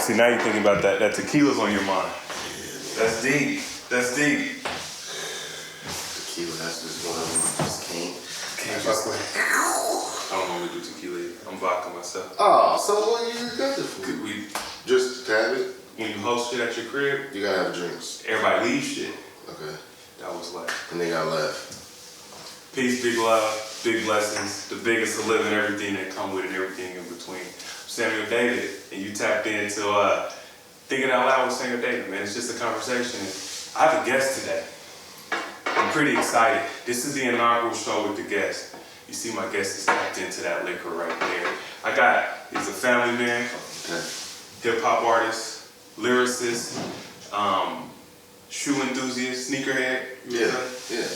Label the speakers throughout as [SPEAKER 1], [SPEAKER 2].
[SPEAKER 1] See, now you're thinking about that tequila's on your mind. That's deep. That's deep.
[SPEAKER 2] Tequila, that's just one of them. Just
[SPEAKER 1] Can't fuck with. I don't normally do tequila. I'm vodka myself.
[SPEAKER 2] Oh, so what you got this for?
[SPEAKER 1] We
[SPEAKER 2] Just to have it?
[SPEAKER 1] when you host shit at your crib,
[SPEAKER 2] You gotta have drinks.
[SPEAKER 1] everybody leaves shit.
[SPEAKER 2] Okay.
[SPEAKER 1] That was like
[SPEAKER 2] And they got left.
[SPEAKER 1] peace, big love, big blessings, the biggest of living, everything that come with it, everything in between. Samuel David, and you tapped into thinking out loud with Samuel David, man. It's just a conversation. I have a guest today. I'm pretty excited. This is the inaugural show with the guest. You see my guest is tapped into that liquor right there. He's a family man, hip hop artist, lyricist, shoe enthusiast, sneakerhead,
[SPEAKER 2] Yeah.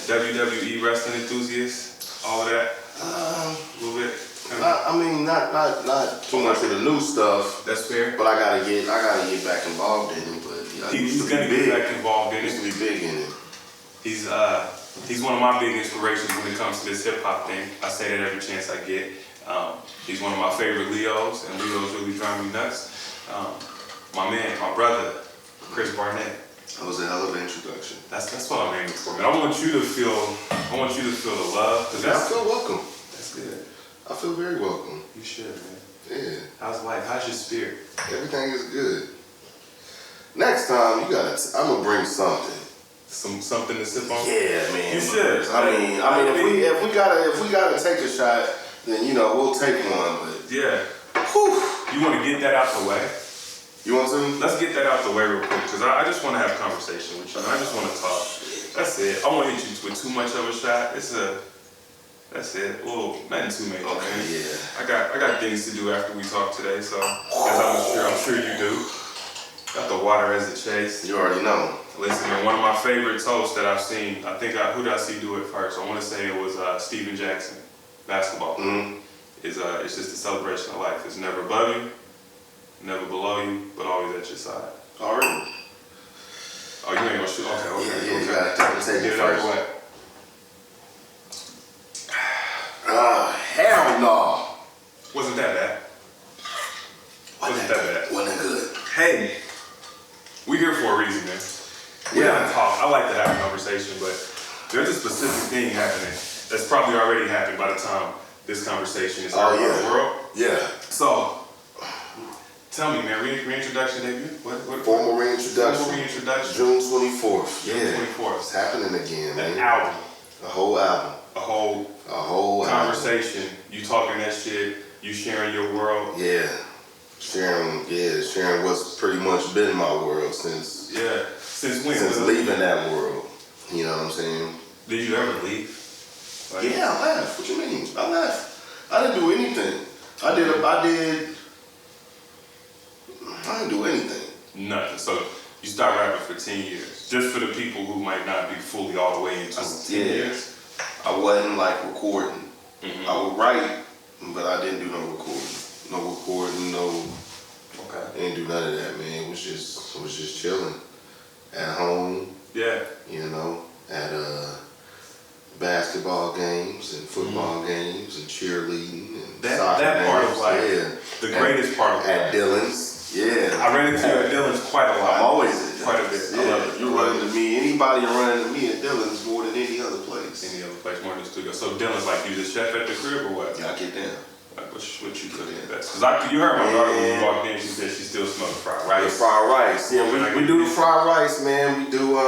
[SPEAKER 1] WWE wrestling enthusiast, all of that. A little bit.
[SPEAKER 2] I mean, not too much of the new stuff.
[SPEAKER 1] That's fair.
[SPEAKER 2] But I gotta get back involved in it. But you know,
[SPEAKER 1] He's gonna get back involved in
[SPEAKER 2] He used to
[SPEAKER 1] it.
[SPEAKER 2] be big in it.
[SPEAKER 1] He's one of my big inspirations when it comes to this hip hop thing. I say that every chance I get. He's one of my favorite Leos, and Leos really drive me nuts. My man, my brother, Chris Barnett.
[SPEAKER 2] That was a hell of an introduction.
[SPEAKER 1] That's what I'm aiming for, man. I want you to feel the love.
[SPEAKER 2] Yeah, I feel welcome.
[SPEAKER 1] That's good.
[SPEAKER 2] I feel very welcome.
[SPEAKER 1] You should, man.
[SPEAKER 2] Yeah.
[SPEAKER 1] How's life? How's your spirit?
[SPEAKER 2] Everything is good. Next time I'm gonna bring something.
[SPEAKER 1] Something to sip on?
[SPEAKER 2] Yeah, man.
[SPEAKER 1] You should.
[SPEAKER 2] I mean, if we gotta take a shot, then we'll take one. But
[SPEAKER 1] Yeah.
[SPEAKER 2] whew,
[SPEAKER 1] You want to get that out the way?
[SPEAKER 2] you want to?
[SPEAKER 1] Let's get that out the way real quick, because I just want to have a conversation with you. I just want to talk. That's it. I won't hit you with too much of a shot. That's it. Well, nothing too major,
[SPEAKER 2] Okay,
[SPEAKER 1] man.
[SPEAKER 2] yeah.
[SPEAKER 1] I got things to do after we talk today, so as I'm sure you do. Got the water as a chase.
[SPEAKER 2] You already know.
[SPEAKER 1] Listen, man, one of my favorite toasts that I've seen, who did I see do it first? I want to say it was Steven Jackson, basketball.
[SPEAKER 2] Mm-hmm.
[SPEAKER 1] It's just a celebration of life. It's never above you, never below you, but always at your side.
[SPEAKER 2] Already.
[SPEAKER 1] Oh, you ain't gonna shoot? Okay.
[SPEAKER 2] Yeah, you gotta take it first.
[SPEAKER 1] What?
[SPEAKER 2] Hell no.
[SPEAKER 1] Wasn't that bad? Wasn't that bad?
[SPEAKER 2] Wasn't good.
[SPEAKER 1] Hey, we here for a reason, man. We
[SPEAKER 2] Yeah.
[SPEAKER 1] gotta talk. I like to have a conversation, but there's a specific thing happening that's probably already happened by the time this conversation is heard around the world.
[SPEAKER 2] Yeah.
[SPEAKER 1] So, tell me, man, reintroduction debut? What?
[SPEAKER 2] Formal reintroduction.
[SPEAKER 1] Formal reintroduction.
[SPEAKER 2] June 24th.
[SPEAKER 1] June
[SPEAKER 2] Yeah.
[SPEAKER 1] 24th.
[SPEAKER 2] It's happening again, man.
[SPEAKER 1] An album.
[SPEAKER 2] A whole album.
[SPEAKER 1] A whole conversation.
[SPEAKER 2] Album.
[SPEAKER 1] You talking that shit. You sharing your world.
[SPEAKER 2] Yeah. Sharing what's pretty much been my world since
[SPEAKER 1] Since when?
[SPEAKER 2] Since leaving that world. You know what I'm saying?
[SPEAKER 1] Did you ever leave? Like,
[SPEAKER 2] Yeah, I left. What you mean? I left. I didn't do anything. I didn't do anything.
[SPEAKER 1] Nothing. So you stopped rapping for 10 years. Just for the people who might not be fully all the way into 10 years.
[SPEAKER 2] I wasn't like recording.
[SPEAKER 1] Mm-hmm.
[SPEAKER 2] I would write, but I didn't do no recording. No recording,
[SPEAKER 1] Okay.
[SPEAKER 2] I didn't do none of that, man. It was just chilling at home.
[SPEAKER 1] Yeah.
[SPEAKER 2] At basketball games and football games and cheerleading and soccer
[SPEAKER 1] that part
[SPEAKER 2] games.
[SPEAKER 1] of life. The greatest part of life.
[SPEAKER 2] At Dylan's. Yeah.
[SPEAKER 1] I ran into you at Dylan's quite a lot.
[SPEAKER 2] I'm always at Dylan's.
[SPEAKER 1] Quite a bit.
[SPEAKER 2] Yeah.
[SPEAKER 1] I love it.
[SPEAKER 2] You run into me. Anybody run into me at Dylan's more than any other place.
[SPEAKER 1] Any other place more than the studio. So Dylan's like, you the chef at the crib or what?
[SPEAKER 2] Yeah, I get down.
[SPEAKER 1] Like, what you cook in best? Because you heard my daughter when we walked in, she said she still smelled the fried rice.
[SPEAKER 2] The fried rice. Yeah, we do the fried rice, man. We do,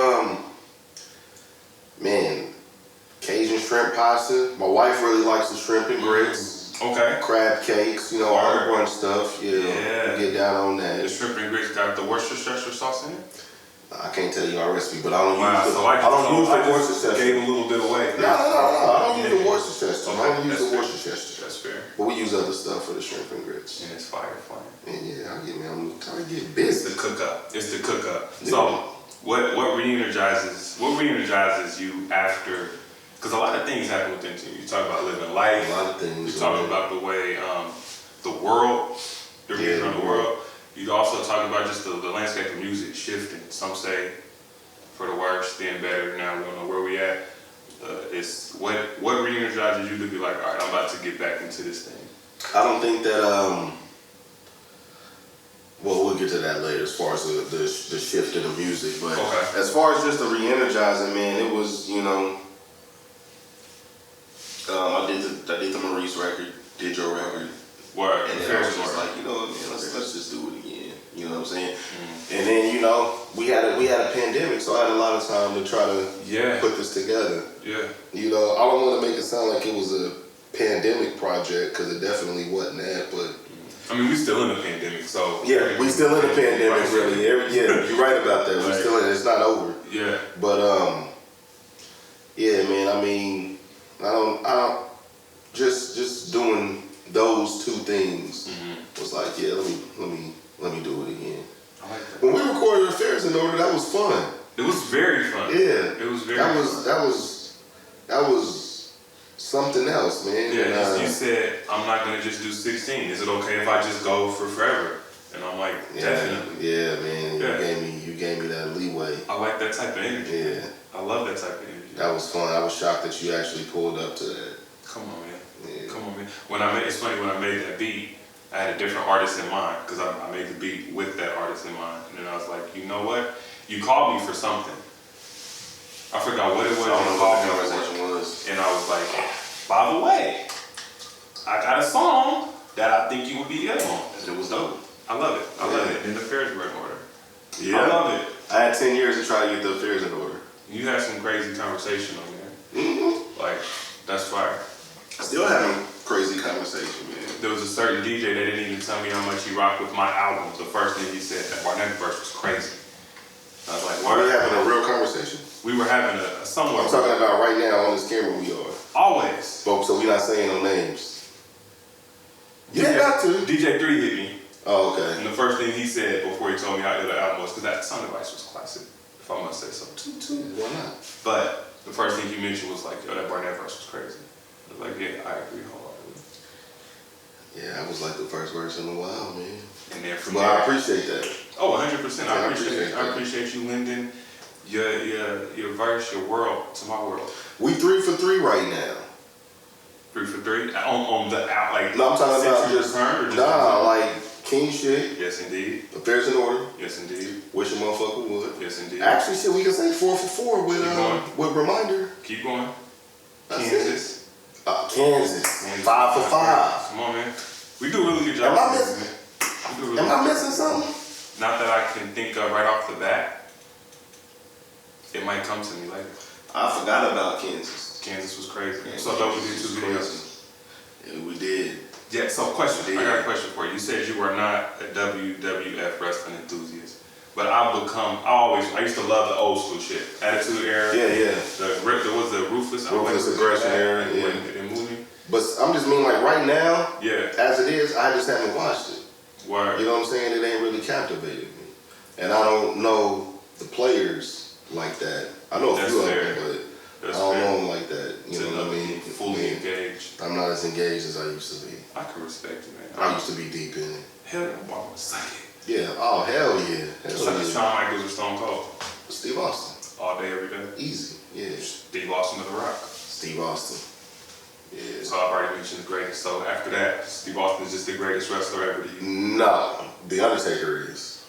[SPEAKER 2] Cajun shrimp pasta. My wife really likes the shrimp and grits.
[SPEAKER 1] Okay.
[SPEAKER 2] Crab cakes, all the brunch stuff.
[SPEAKER 1] Yeah.
[SPEAKER 2] We get down on that.
[SPEAKER 1] The shrimp and grits got the Worcestershire sauce in it?
[SPEAKER 2] I can't tell you our recipe, but I don't use the Worcestershire.
[SPEAKER 1] Gave a little bit away.
[SPEAKER 2] No. I don't use the Worcestershire. I don't use the Worcestershire.
[SPEAKER 1] That's fair.
[SPEAKER 2] But we use other stuff for the shrimp and grits.
[SPEAKER 1] And it's fire flame.
[SPEAKER 2] And yeah, I'm trying to get busy.
[SPEAKER 1] It's the cook up.
[SPEAKER 2] Yeah.
[SPEAKER 1] So, what re-energizes you after? Because a lot of things happen within you. You talk about living life.
[SPEAKER 2] A lot of things.
[SPEAKER 1] You talk about the way the world, around the world. You also talk about just the landscape of music shifting. Some say for the worse, then better. Now we don't know where we at. It's what re-energizes you to be like, all right, I'm about to get back into this thing.
[SPEAKER 2] I don't think that. Well, we'll get to that later as far as the shift in the music. But
[SPEAKER 1] Okay.
[SPEAKER 2] as far as just the re-energizing, man, it was, I did the Maurice record, did your record.
[SPEAKER 1] Word.
[SPEAKER 2] And then I was just like, man, let's just do it again. You know what I'm saying? And then, we had a pandemic, so I had a lot of time to try to put this together.
[SPEAKER 1] Yeah.
[SPEAKER 2] I don't want to make it sound like it was a pandemic project, because it definitely wasn't that, but
[SPEAKER 1] I mean, we still in a pandemic, so
[SPEAKER 2] yeah, we still in a pandemic, really. You're right about that. We're still in it. It's not over.
[SPEAKER 1] Yeah.
[SPEAKER 2] But yeah, man. I mean, I don't. Just doing those two things was like, yeah. Let me do it again.
[SPEAKER 1] I like that.
[SPEAKER 2] When we recorded Affairs in Order, that was fun.
[SPEAKER 1] It was very fun.
[SPEAKER 2] Yeah,
[SPEAKER 1] it was very.
[SPEAKER 2] That was something else, man.
[SPEAKER 1] Yeah,
[SPEAKER 2] And,
[SPEAKER 1] you said I'm not gonna just do 16. Is it okay if I just go for forever? And I'm like, definitely.
[SPEAKER 2] Yeah, man.
[SPEAKER 1] Yeah.
[SPEAKER 2] You gave me that leeway.
[SPEAKER 1] I like that type of energy.
[SPEAKER 2] Yeah.
[SPEAKER 1] I love that type of energy.
[SPEAKER 2] That was fun. I was shocked that you actually pulled up to that.
[SPEAKER 1] Come on, man.
[SPEAKER 2] Yeah.
[SPEAKER 1] Come on, man. It's funny, when I made that beat, I had a different artist in mind, because I made the beat with that artist in mind. And then I was like, you know what? You called me for something. I forgot what it was.
[SPEAKER 2] I don't know what the conversation was.
[SPEAKER 1] And I was like, by the way, I got a song that I think you would be ill on.
[SPEAKER 2] It was dope.
[SPEAKER 1] I love it. I love it. And the affairs were in order.
[SPEAKER 2] Yeah.
[SPEAKER 1] I love it.
[SPEAKER 2] I had 10 years to try to get the affairs in order.
[SPEAKER 1] You had some crazy conversation on there. Like, that's fire.
[SPEAKER 2] Still having crazy conversation, man.
[SPEAKER 1] There was a certain DJ that didn't even tell me how much he rocked with my album. The first thing he said, that Barnett verse was crazy. I was like,
[SPEAKER 2] Are we having a real conversation?
[SPEAKER 1] We were having a somewhat.
[SPEAKER 2] I'm talking about right now on this camera we are.
[SPEAKER 1] Always.
[SPEAKER 2] Folks, so we're not saying no names. You ain't got to.
[SPEAKER 1] DJ 3 hit me.
[SPEAKER 2] Oh, okay.
[SPEAKER 1] And the first thing he said before he told me how ill the album was, because that Sound Device was classic, if I must say so.
[SPEAKER 2] Why not?
[SPEAKER 1] But the first thing he mentioned was like, yo, that Barnett verse was crazy. I was like, yeah, I agree wholeheartedly.
[SPEAKER 2] Yeah, that was like the first verse in a while, man.
[SPEAKER 1] And then from
[SPEAKER 2] But
[SPEAKER 1] there,
[SPEAKER 2] I appreciate that.
[SPEAKER 1] Oh, 100%.
[SPEAKER 2] Yeah,
[SPEAKER 1] I appreciate you lending your verse, your world to my world.
[SPEAKER 2] We 3 for 3 right now.
[SPEAKER 1] 3 for 3 on the out, like.
[SPEAKER 2] No, I'm talking about just like King shit.
[SPEAKER 1] Yes, indeed.
[SPEAKER 2] Affairs in Order.
[SPEAKER 1] Yes, indeed.
[SPEAKER 2] Wish a motherfucker would.
[SPEAKER 1] Yes, indeed.
[SPEAKER 2] Actually, shit, we can say 4 for 4 with Reminder.
[SPEAKER 1] Keep going.
[SPEAKER 2] That's
[SPEAKER 1] Kansas.
[SPEAKER 2] Kansas. 5 for 5.
[SPEAKER 1] Come on, man. We do a really good job.
[SPEAKER 2] Am I missing something?
[SPEAKER 1] Not that I can think of right off the bat. It might come to me later.
[SPEAKER 2] I forgot about Kansas.
[SPEAKER 1] Kansas was crazy.
[SPEAKER 2] Yeah,
[SPEAKER 1] So those we did 2 videos.
[SPEAKER 2] Yeah, we did.
[SPEAKER 1] Yeah, so question. I got a question for you. You said you were not a WWF wrestling enthusiast. But I used to love the old school shit. Attitude Era.
[SPEAKER 2] Yeah.
[SPEAKER 1] The Ruthless
[SPEAKER 2] Aggression Era. Yeah.
[SPEAKER 1] And movie.
[SPEAKER 2] But I'm just mean like right now,
[SPEAKER 1] yeah,
[SPEAKER 2] as it is, I just haven't watched it.
[SPEAKER 1] Word.
[SPEAKER 2] You know what I'm saying? It ain't really captivated me. And I don't know the players like that. I know a few of them, but I don't know them like that. You know what I mean?
[SPEAKER 1] Fully engaged.
[SPEAKER 2] I'm not as engaged as I used to be.
[SPEAKER 1] I can respect you, man.
[SPEAKER 2] I used to be deep in it.
[SPEAKER 1] Hell yeah, I'm almost like it.
[SPEAKER 2] Yeah. Oh, hell yeah.
[SPEAKER 1] It's like Shawn Michaels or Stone Cold.
[SPEAKER 2] Steve Austin.
[SPEAKER 1] All day, every day.
[SPEAKER 2] Easy. Yeah.
[SPEAKER 1] Steve Austin of The Rock.
[SPEAKER 2] Steve Austin. Yeah.
[SPEAKER 1] So I've already mentioned the greatest. So after that, Steve Austin is just the greatest wrestler ever to you.
[SPEAKER 2] No. The Undertaker is.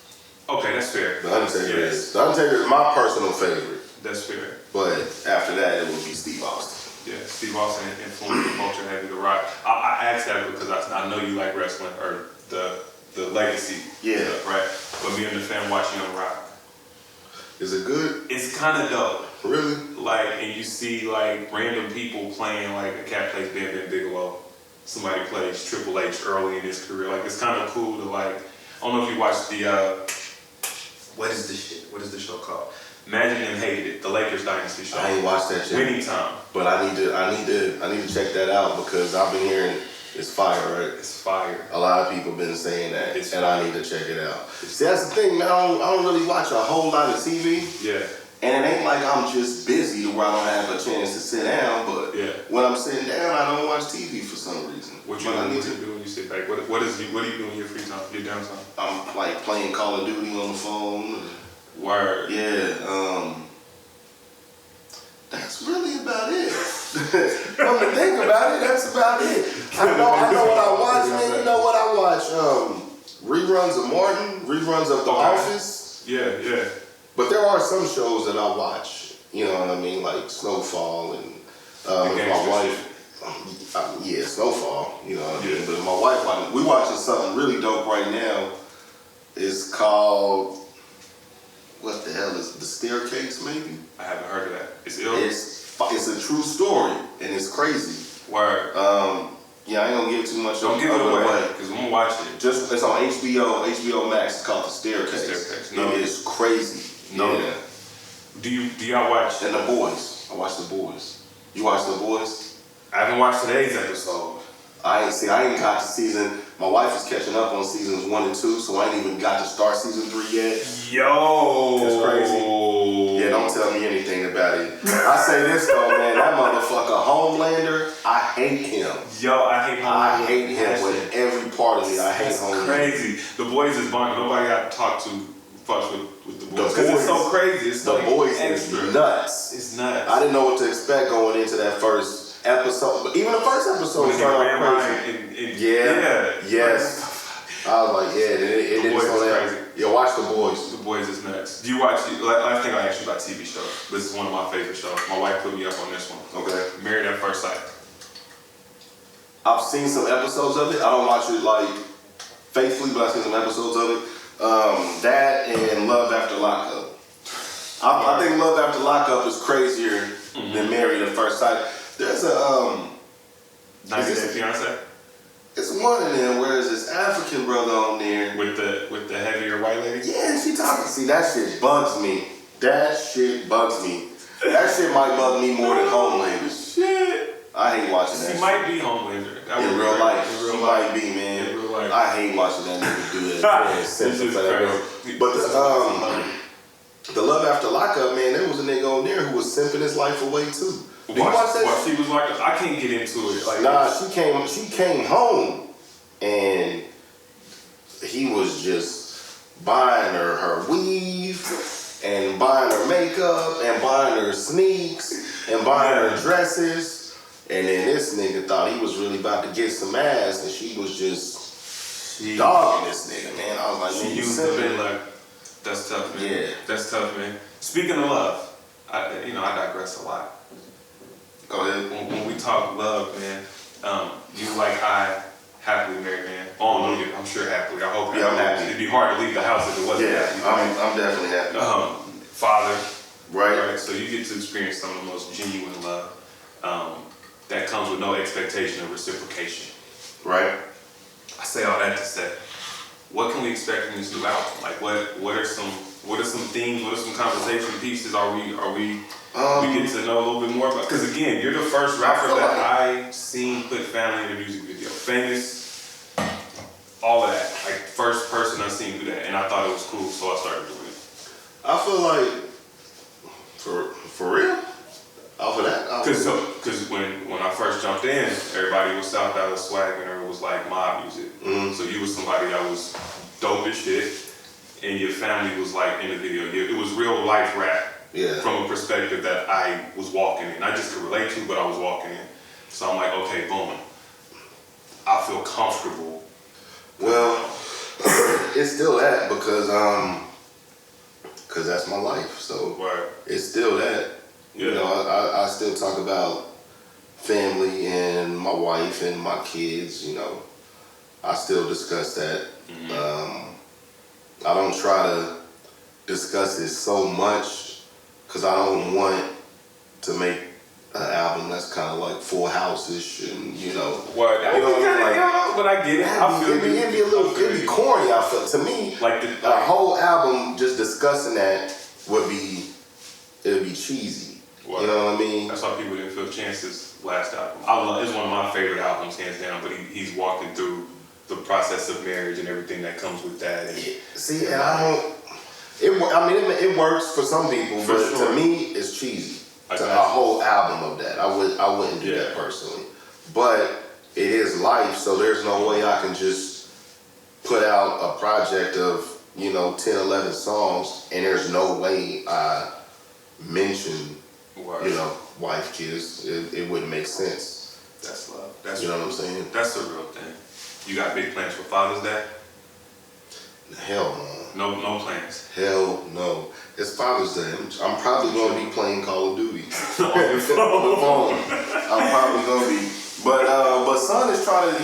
[SPEAKER 1] Okay, that's fair.
[SPEAKER 2] The Undertaker is. The Undertaker is my personal favorite.
[SPEAKER 1] That's fair.
[SPEAKER 2] But after that, it would be Steve Austin.
[SPEAKER 1] Yeah, Steve Austin influenced the culture heavy. The Rock. I asked that because I know you like wrestling or the legacy.
[SPEAKER 2] Yeah.
[SPEAKER 1] Right. But me and the fan watching on Rock.
[SPEAKER 2] Is it good?
[SPEAKER 1] It's kind of dope.
[SPEAKER 2] Really?
[SPEAKER 1] Like, and you see like random people playing, like a cat plays Bam Bam Bigelow. Somebody plays Triple H early in his career. Like, it's kind of cool to like. I don't know if you watched the what is the show called? Imagine Them Hated It, the Lakers dynasty show.
[SPEAKER 2] I ain't watched that yet.
[SPEAKER 1] Winning Time.
[SPEAKER 2] But I need to check that out because I've been hearing it's fire, right?
[SPEAKER 1] It's fire.
[SPEAKER 2] A lot of people been saying that,
[SPEAKER 1] It's
[SPEAKER 2] and
[SPEAKER 1] fire.
[SPEAKER 2] I need to check it out. See, that's the thing, man. I don't really watch a whole lot of TV.
[SPEAKER 1] Yeah.
[SPEAKER 2] And it ain't like I'm just busy to where I don't have a chance to sit down, but
[SPEAKER 1] Yeah.
[SPEAKER 2] when I'm sitting down, I don't watch TV for some reason.
[SPEAKER 1] What
[SPEAKER 2] But
[SPEAKER 1] you
[SPEAKER 2] I need
[SPEAKER 1] do when you sit back? What are you doing in your free time? Your downtime?
[SPEAKER 2] I'm like playing Call of Duty on the phone.
[SPEAKER 1] Word.
[SPEAKER 2] Yeah, that's really about it. Come to think about it, that's about it. I know what I watch, man. You know what I watch? reruns of Martin, reruns of The Office.
[SPEAKER 1] Yeah.
[SPEAKER 2] But there are some shows that I watch. You know what I mean, like Snowfall and my wife. Yeah, Snowfall. You know what I mean. But my wife, we watching something really dope right now. It's called, what the hell is The Staircase? Maybe.
[SPEAKER 1] I haven't heard of that. It's ill.
[SPEAKER 2] It's a true story and it's crazy.
[SPEAKER 1] Word.
[SPEAKER 2] Yeah, I ain't gonna give too much.
[SPEAKER 1] Don't give it away because I'm gonna watch it.
[SPEAKER 2] Just it's on HBO Max. It's called The Staircase.
[SPEAKER 1] The Staircase. No.
[SPEAKER 2] It is crazy.
[SPEAKER 1] No.
[SPEAKER 2] Yeah.
[SPEAKER 1] Do y'all watch?
[SPEAKER 2] And The Boys. I watch The Boys. You watch The Boys?
[SPEAKER 1] I haven't watched today's episode.
[SPEAKER 2] I ain't got to season. My wife is catching up on seasons 1 and 2, so I ain't even got to start season 3 yet.
[SPEAKER 1] Yo,
[SPEAKER 2] it's crazy. Yeah, don't tell me anything about it. I say this though, man, that motherfucker Homelander, I hate him.
[SPEAKER 1] Yo, I hate Homelander.
[SPEAKER 2] I hate him with every part of me. I hate Homelander.
[SPEAKER 1] Crazy. The Boys is bonkers. Nobody got to talk to fucks with the Boys. Because it's so crazy. It's
[SPEAKER 2] The
[SPEAKER 1] like
[SPEAKER 2] Boys
[SPEAKER 1] extra.
[SPEAKER 2] is nuts.
[SPEAKER 1] It's nuts.
[SPEAKER 2] I didn't know what to expect going into that first episode, but even the first episode started off crazy. Yes. I was like, it didn't slow down. Yeah, watch The Boys.
[SPEAKER 1] The Boys is nuts. Do you watch? Last thing I asked you about TV shows. This is one of my favorite shows. My wife put me up on this one.
[SPEAKER 2] Okay.
[SPEAKER 1] Married at First Sight.
[SPEAKER 2] I've seen some episodes of it. I don't watch it like faithfully, but I've seen some episodes of it. That and Love After Lockup. I think Love After Lockup is crazier than Married at First Sight. There's a
[SPEAKER 1] 90 Day Fiance.
[SPEAKER 2] It's one of them where there's this African brother on there
[SPEAKER 1] with the heavier white lady.
[SPEAKER 2] Yeah, and she talking. See, that shit bugs me. That shit bugs me. That shit might bug me more than Homelander.
[SPEAKER 1] Shit.
[SPEAKER 2] I hate watching that.
[SPEAKER 1] She might be Homelander.
[SPEAKER 2] In real life. She might be, man.
[SPEAKER 1] In real life.
[SPEAKER 2] I hate watching that nigga do that.
[SPEAKER 1] This is crazy.
[SPEAKER 2] But the Love After Lockup, man, there was a nigga on there who was simping his life away too. Did you watch that?
[SPEAKER 1] She was like, I can't get into it. Like,
[SPEAKER 2] nah, she came home and he was just buying her weave and buying her makeup and buying her sneaks and buying her dresses. And then this nigga thought he was really about to get some ass and she was just dogging this nigga, man. I was like, man, you simping.
[SPEAKER 1] Like, that's tough, man.
[SPEAKER 2] Yeah.
[SPEAKER 1] That's tough, man. Speaking of love, I digress a lot.
[SPEAKER 2] Go ahead.
[SPEAKER 1] When we talk love, man, you like I happily married, man. Oh, no, I'm sure happily. I hope.
[SPEAKER 2] Yeah, I'm happy.
[SPEAKER 1] It'd be hard to leave the house if it wasn't happy.
[SPEAKER 2] I'm definitely happy.
[SPEAKER 1] Father.
[SPEAKER 2] Right.
[SPEAKER 1] So you get to experience some of the most genuine love that comes with no expectation of reciprocation.
[SPEAKER 2] Right.
[SPEAKER 1] I say all that to say, what can we expect from this new album? Like, what are some themes? What are some conversation pieces? Are we get to know a little bit more about? Because again, you're the first rapper that I seen put family in a music video. Famous, all of that. Like first person I seen do that, and I thought it was cool, so I started doing it.
[SPEAKER 2] I feel like for real. Off of that,
[SPEAKER 1] because when I first jumped in, everybody was South Dallas swagging or it was like mob music. So you was somebody that was dope as shit, and your family was like in the video. It was real life rap.
[SPEAKER 2] Yeah.
[SPEAKER 1] From a perspective that I was walking in. I just could relate to, but I was walking in. So I'm like, okay, boom. I feel comfortable.
[SPEAKER 2] Well, it's still that because that's my life. So it's still that. Yeah. You know, I still talk about family and my wife and my kids, you know. I still discuss that. I don't try to discuss it so much because I don't want to make an album that's kind of like Full House-ish and, you know.
[SPEAKER 1] What?
[SPEAKER 2] You know,
[SPEAKER 1] but I get it.
[SPEAKER 2] It'd be corny, I feel. To me, like a whole album just discussing that would be cheesy. You know what I mean?
[SPEAKER 1] That's why people didn't feel Chance's last album. It's one of my favorite albums, hands down. But he's walking through the process of marriage and everything that comes with that. And,
[SPEAKER 2] see, and I don't. It works for some people, but to me, it's cheesy. A whole album of that, I wouldn't do that personally. But it is life, so there's no way I can just put out a project of 10, 11 songs, and there's no way I mention. Wife, kids, it wouldn't make sense.
[SPEAKER 1] That's love.
[SPEAKER 2] You know what I'm saying?
[SPEAKER 1] That's the real thing. You got big plans for Father's Day?
[SPEAKER 2] Hell no.
[SPEAKER 1] No plans.
[SPEAKER 2] Hell no. It's Father's Day. I'm probably going to be playing Call of Duty.
[SPEAKER 1] On your phone.
[SPEAKER 2] I'm probably going to be. But son is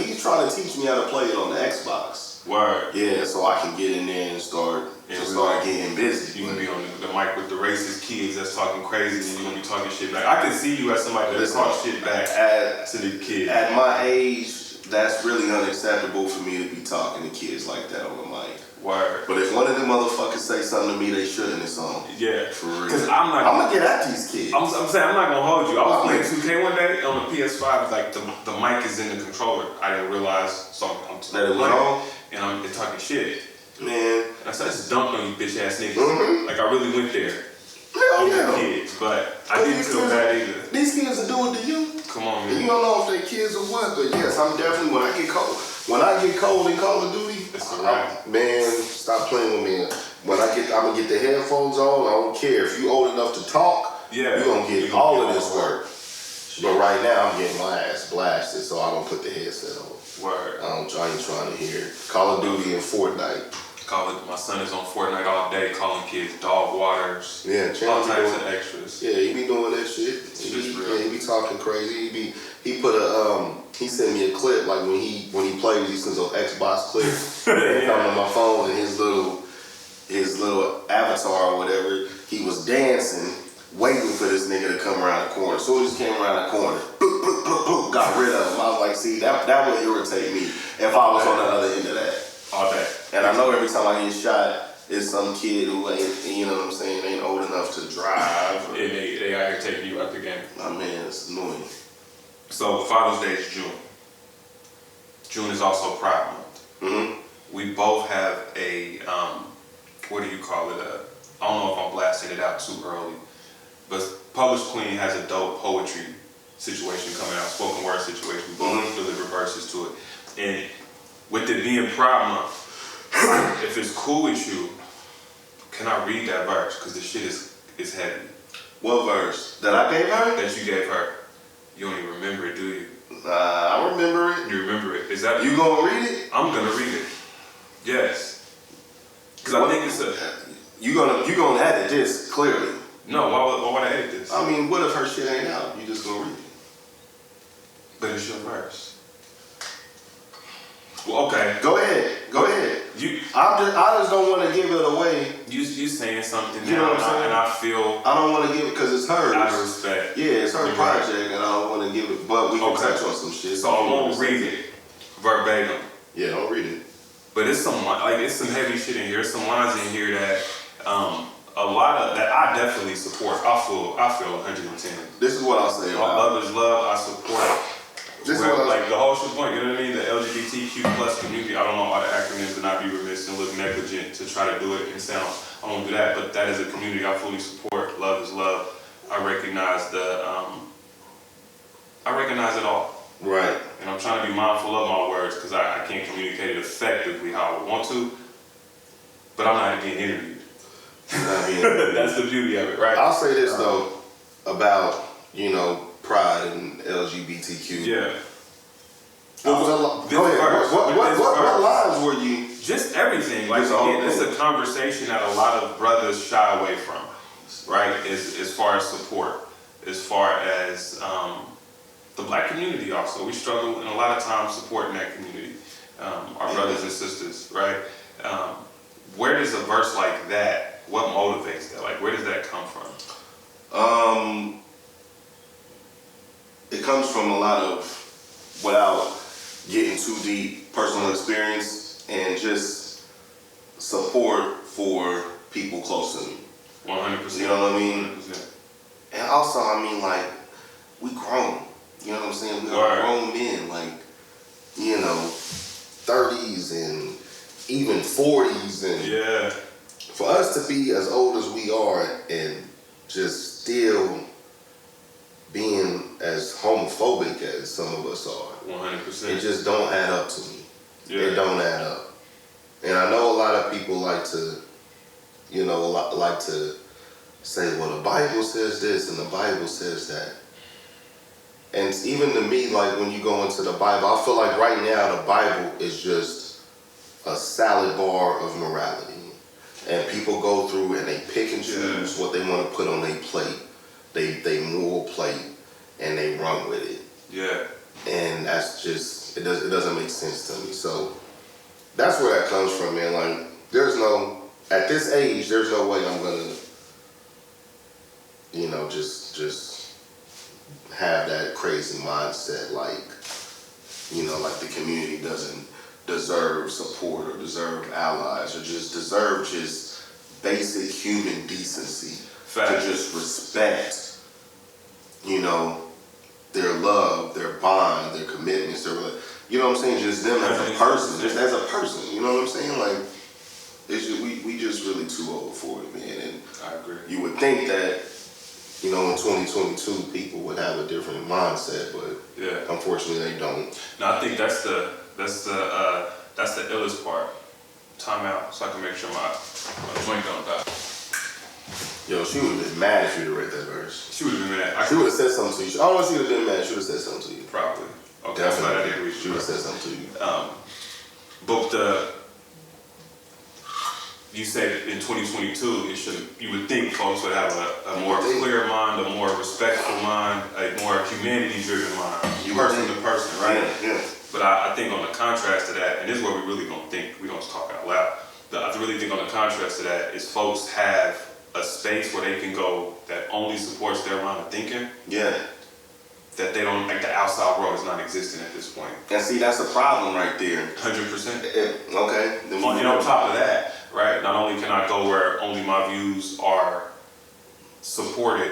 [SPEAKER 2] he's trying to teach me how to play it on the Xbox.
[SPEAKER 1] Word.
[SPEAKER 2] Yeah, so I can get in there and start getting busy.
[SPEAKER 1] You can be on the mic with the racist kids that's talking crazy, and you're gonna be talking shit back. I can see you as somebody that talks shit back to the kids.
[SPEAKER 2] At my age, that's really unacceptable for me to be talking to kids like that on the mic.
[SPEAKER 1] Word.
[SPEAKER 2] But if one of them motherfuckers say something to me they shouldn't, it's on.
[SPEAKER 1] Yeah.
[SPEAKER 2] For real.
[SPEAKER 1] Because
[SPEAKER 2] I'm gonna get at these kids.
[SPEAKER 1] I'm saying I'm not gonna hold you. I was playing 2K one day on the PS5. Like the mic is in the controller. I didn't realize, so I'm
[SPEAKER 2] Let it on,
[SPEAKER 1] and I'm talking shit.
[SPEAKER 2] man.
[SPEAKER 1] And I just dumped on you bitch ass niggas.
[SPEAKER 2] Mm-hmm.
[SPEAKER 1] Like I really went there.
[SPEAKER 2] Hell yeah.
[SPEAKER 1] Kids, but I didn't feel bad either.
[SPEAKER 2] These kids will do it to you.
[SPEAKER 1] Come on, man.
[SPEAKER 2] And you don't know if they kids or what, but yes, I'm definitely when I get cold in Call of Duty,
[SPEAKER 1] It's a wrap.
[SPEAKER 2] Man, stop playing with me. I'm gonna get the headphones on. I don't care if you old enough to talk.
[SPEAKER 1] Yeah,
[SPEAKER 2] you gonna get all of this work. But right now, I'm getting my ass blasted, so I don't put the headset on.
[SPEAKER 1] Word.
[SPEAKER 2] I ain't trying to hear Call of Duty and Fortnite.
[SPEAKER 1] My son is on Fortnite all day, calling kids dog waters.
[SPEAKER 2] Yeah,
[SPEAKER 1] all types of extras.
[SPEAKER 2] Yeah, he be doing that shit. He be talking crazy. He sent me a clip like when he plays, he sends an Xbox clip. And come on my phone and his little avatar or whatever, he was dancing, waiting for this nigga to come around the corner. As soon as he came around the corner, bloop, bloop, bloop, bloop, got rid of him. I was like, see, that would irritate me if I was on the other end of that.
[SPEAKER 1] All day.
[SPEAKER 2] And I know every time I get shot, it's some kid who ain't, you know what I'm saying, ain't old enough to drive.
[SPEAKER 1] And they out here taking you out the game.
[SPEAKER 2] My man, it's annoying.
[SPEAKER 1] So Father's Day is June. June is also Pride Month.
[SPEAKER 2] Mm-hmm.
[SPEAKER 1] We both have a, what do you call it? I don't know if I'm blasting it out too early, but Published Queen has a dope poetry situation coming out, spoken word situation. We both deliver verses to it. And with it being Pride Month, if it's cool with you, can I read that verse? Because the shit is heavy.
[SPEAKER 2] What verse? That I gave her?
[SPEAKER 1] That you gave her. You don't even remember it, do you?
[SPEAKER 2] I remember it.
[SPEAKER 1] You remember it. Is that
[SPEAKER 2] you gonna read it?
[SPEAKER 1] I'm gonna read it. Yes. Because I think it's a...
[SPEAKER 2] You gonna edit this, clearly.
[SPEAKER 1] No, why would I edit this?
[SPEAKER 2] I mean, what if her shit ain't out? You just gonna read it.
[SPEAKER 1] But it's your verse. Well, okay.
[SPEAKER 2] Go ahead. I just don't want to give it away.
[SPEAKER 1] You saying something
[SPEAKER 2] you know
[SPEAKER 1] now,
[SPEAKER 2] what I'm saying?
[SPEAKER 1] and I feel...
[SPEAKER 2] I don't want to give it because it's hers.
[SPEAKER 1] Out of respect.
[SPEAKER 2] Yeah, it's her project, and I don't want to give it, but we can touch on some shit.
[SPEAKER 1] So I won't read it verbatim.
[SPEAKER 2] Yeah, don't read it.
[SPEAKER 1] But it's some heavy shit in here. There's some lines in here that a lot of that I definitely support. I feel 110.
[SPEAKER 2] This is what I'll say about
[SPEAKER 1] love is love. I support.
[SPEAKER 2] This is
[SPEAKER 1] like the whole shit point. You know what I mean? The LGBTQ plus community. I don't know all the acronyms, and I'd be remiss and look negligent to try to do it and sound. I won't do that. But that is a community I fully support. Love is love. I recognize it all.
[SPEAKER 2] Right.
[SPEAKER 1] And I'm trying to be mindful of my words because I can't communicate it effectively how I would want to. But I'm not being interviewed. That's the beauty of it, right?
[SPEAKER 2] I'll say this though about, pride and LGBTQ.
[SPEAKER 1] Yeah.
[SPEAKER 2] Go ahead. What lines were you?
[SPEAKER 1] Just everything. Like again, it's a conversation that a lot of brothers shy away from, right? As far as support, as far as the black community also. We struggle and a lot of times supporting that community, our brothers and sisters, right? Where does a verse like that, what motivates that? Like, where does that come from?
[SPEAKER 2] It comes from a lot of, without getting too deep, personal experience and just support for people close to me.
[SPEAKER 1] 100%.
[SPEAKER 2] You know what I mean?
[SPEAKER 1] 100%.
[SPEAKER 2] And also, I mean, like, we grown. You know what I'm saying? We are grown men, like, 30s and even 40s. And
[SPEAKER 1] yeah.
[SPEAKER 2] For us to be as old as we are and just still being as homophobic as some of us are,
[SPEAKER 1] 100%.
[SPEAKER 2] it just don't add up to me.
[SPEAKER 1] Yeah.
[SPEAKER 2] It don't add up. And I know a lot of people like to, like to say, well, the Bible says this and the Bible says that. And even to me, like when you go into the Bible, I feel like right now the Bible is just a salad bar of morality. And people go through and they pick and choose what they want to put on their plate, they moral plate, and they run with it.
[SPEAKER 1] Yeah.
[SPEAKER 2] And that's just, it doesn't make sense to me. So that's where that comes from, man. Like, at this age, there's no way I'm gonna, just have that crazy mindset, like, like the community doesn't deserve support or deserve allies or just deserve just basic human decency.
[SPEAKER 1] Fact.
[SPEAKER 2] To just respect, their love, their bond, their commitments, you know what I'm saying? Just them as a person, just as a person, you know what I'm saying? Like, it's just, we just really too old for it, man. And
[SPEAKER 1] I agree.
[SPEAKER 2] You would think that, in 2022, people would have a different mindset, but unfortunately they don't.
[SPEAKER 1] No, I think that's the illest part. Time out, so I can make sure my joint don't die.
[SPEAKER 2] Yo, she would have been mad if you'd have read that verse.
[SPEAKER 1] She would have been mad.
[SPEAKER 2] She would have said something to you. I don't know if she would have been mad. She would have said something to you.
[SPEAKER 1] Probably. Okay,
[SPEAKER 2] Definitely.
[SPEAKER 1] I didn't read
[SPEAKER 2] She would have said something to you.
[SPEAKER 1] But you say that in 2022, you would think folks would have a more clear mind, a more respectful mind, a more humanity-driven mind, person to person, right?
[SPEAKER 2] Yeah.
[SPEAKER 1] But I think on the contrast to that, and this is where we really we don't talk out loud, but I really think on the contrast to that is folks have a space where they can go that only supports their line of thinking.
[SPEAKER 2] Yeah.
[SPEAKER 1] That they don't, like the outside world is not existing at this point.
[SPEAKER 2] And see, that's a problem right there.
[SPEAKER 1] 100%.
[SPEAKER 2] Okay.
[SPEAKER 1] And on top of that, right, not only can I go where only my views are supported,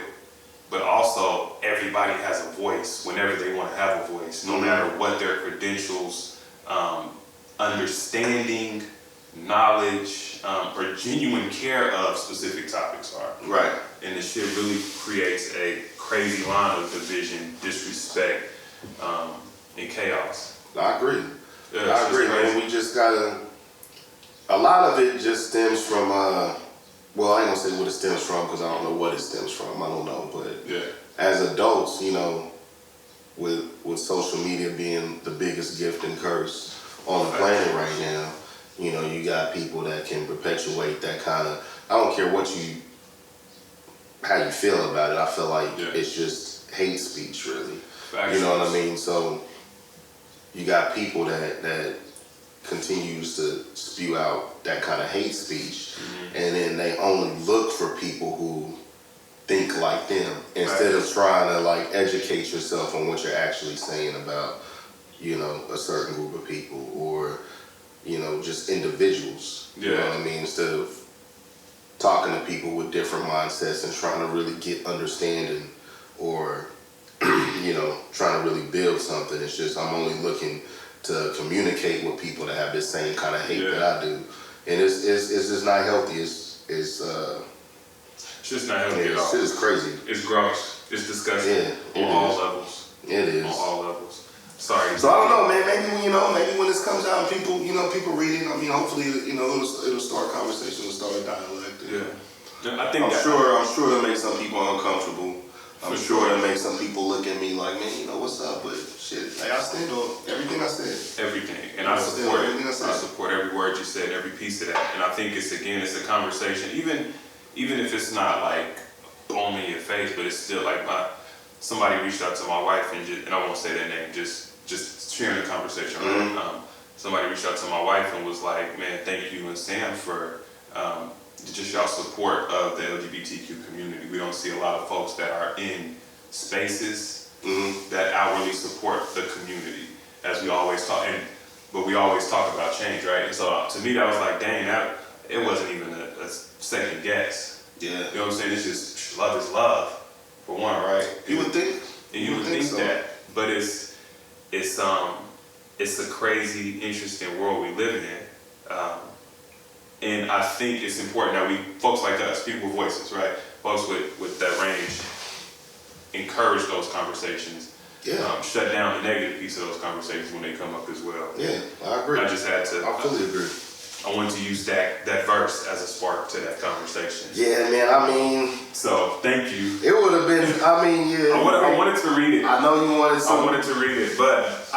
[SPEAKER 1] but also everybody has a voice whenever they want to have a voice, no matter what their credentials, understanding, knowledge, or genuine care of specific topics are.
[SPEAKER 2] Right.
[SPEAKER 1] And this shit really creates a crazy line of division, disrespect, and chaos.
[SPEAKER 2] I agree.
[SPEAKER 1] Yeah,
[SPEAKER 2] I agree, man. We just gotta, a lot of it just stems from, well, I ain't gonna say what it stems from because I don't know what it stems from. I don't know, but as adults, with social media being the biggest gift and curse on the planet right now, you got people that can perpetuate that kind of, I don't care how you feel about it. I feel like it's just hate speech, really. You know what I mean? So you got people that continues to spew out that kind of hate speech, and then they only look for people who think like them instead of trying to like educate yourself on what you're actually saying about, a certain group of people or, just individuals. You know what I mean? Instead of talking to people with different mindsets and trying to really get understanding or, trying to really build something. It's just, I'm only looking to communicate with people that have this same kind of hate that I do. And it's just not healthy. It's
[SPEAKER 1] just not healthy at all.
[SPEAKER 2] Shit is crazy.
[SPEAKER 1] It's gross. It's disgusting. On all levels.
[SPEAKER 2] It is.
[SPEAKER 1] On all levels. Sorry.
[SPEAKER 2] So I don't know, man. Maybe when this comes out, and people read it. I mean, hopefully, it'll start a conversation, it'll start a dialogue.
[SPEAKER 1] I think
[SPEAKER 2] I'm sure it'll make some people uncomfortable. I'm sure it'll make some people look at me like, man, what's up? But shit, like I stand on everything I said.
[SPEAKER 1] Everything, and I support it. I support every word you said, every piece of that. And I think it's a conversation. Even if it's not like thrown in your face, but it's still like somebody reached out to my wife and I won't say their name, just sharing the conversation. Right? Somebody reached out to my wife and was like, man, thank you and Sam for just y'all support of the LGBTQ community. We don't see a lot of folks that are in spaces that outwardly support the community, as we always talk. But we always talk about change, right? And so to me, that was like, dang, it wasn't even a second guess.
[SPEAKER 2] Yeah.
[SPEAKER 1] You know what I'm saying? It's just love is love, for one, right?
[SPEAKER 2] You would think.
[SPEAKER 1] And you would think so. That, but it's a crazy, interesting world we live in. And I think it's important that folks like us, people with voices, right? Folks with that range, encourage those conversations.
[SPEAKER 2] Yeah.
[SPEAKER 1] Shut down the negative piece of those conversations when they come up as well.
[SPEAKER 2] Yeah, I agree.
[SPEAKER 1] I just had to.
[SPEAKER 2] I fully agree.
[SPEAKER 1] I wanted to use that verse as a spark to that conversation.
[SPEAKER 2] Yeah, man.
[SPEAKER 1] So thank you.
[SPEAKER 2] It would have been.
[SPEAKER 1] I wanted to read it.
[SPEAKER 2] I know you wanted to.
[SPEAKER 1] I wanted to read it, but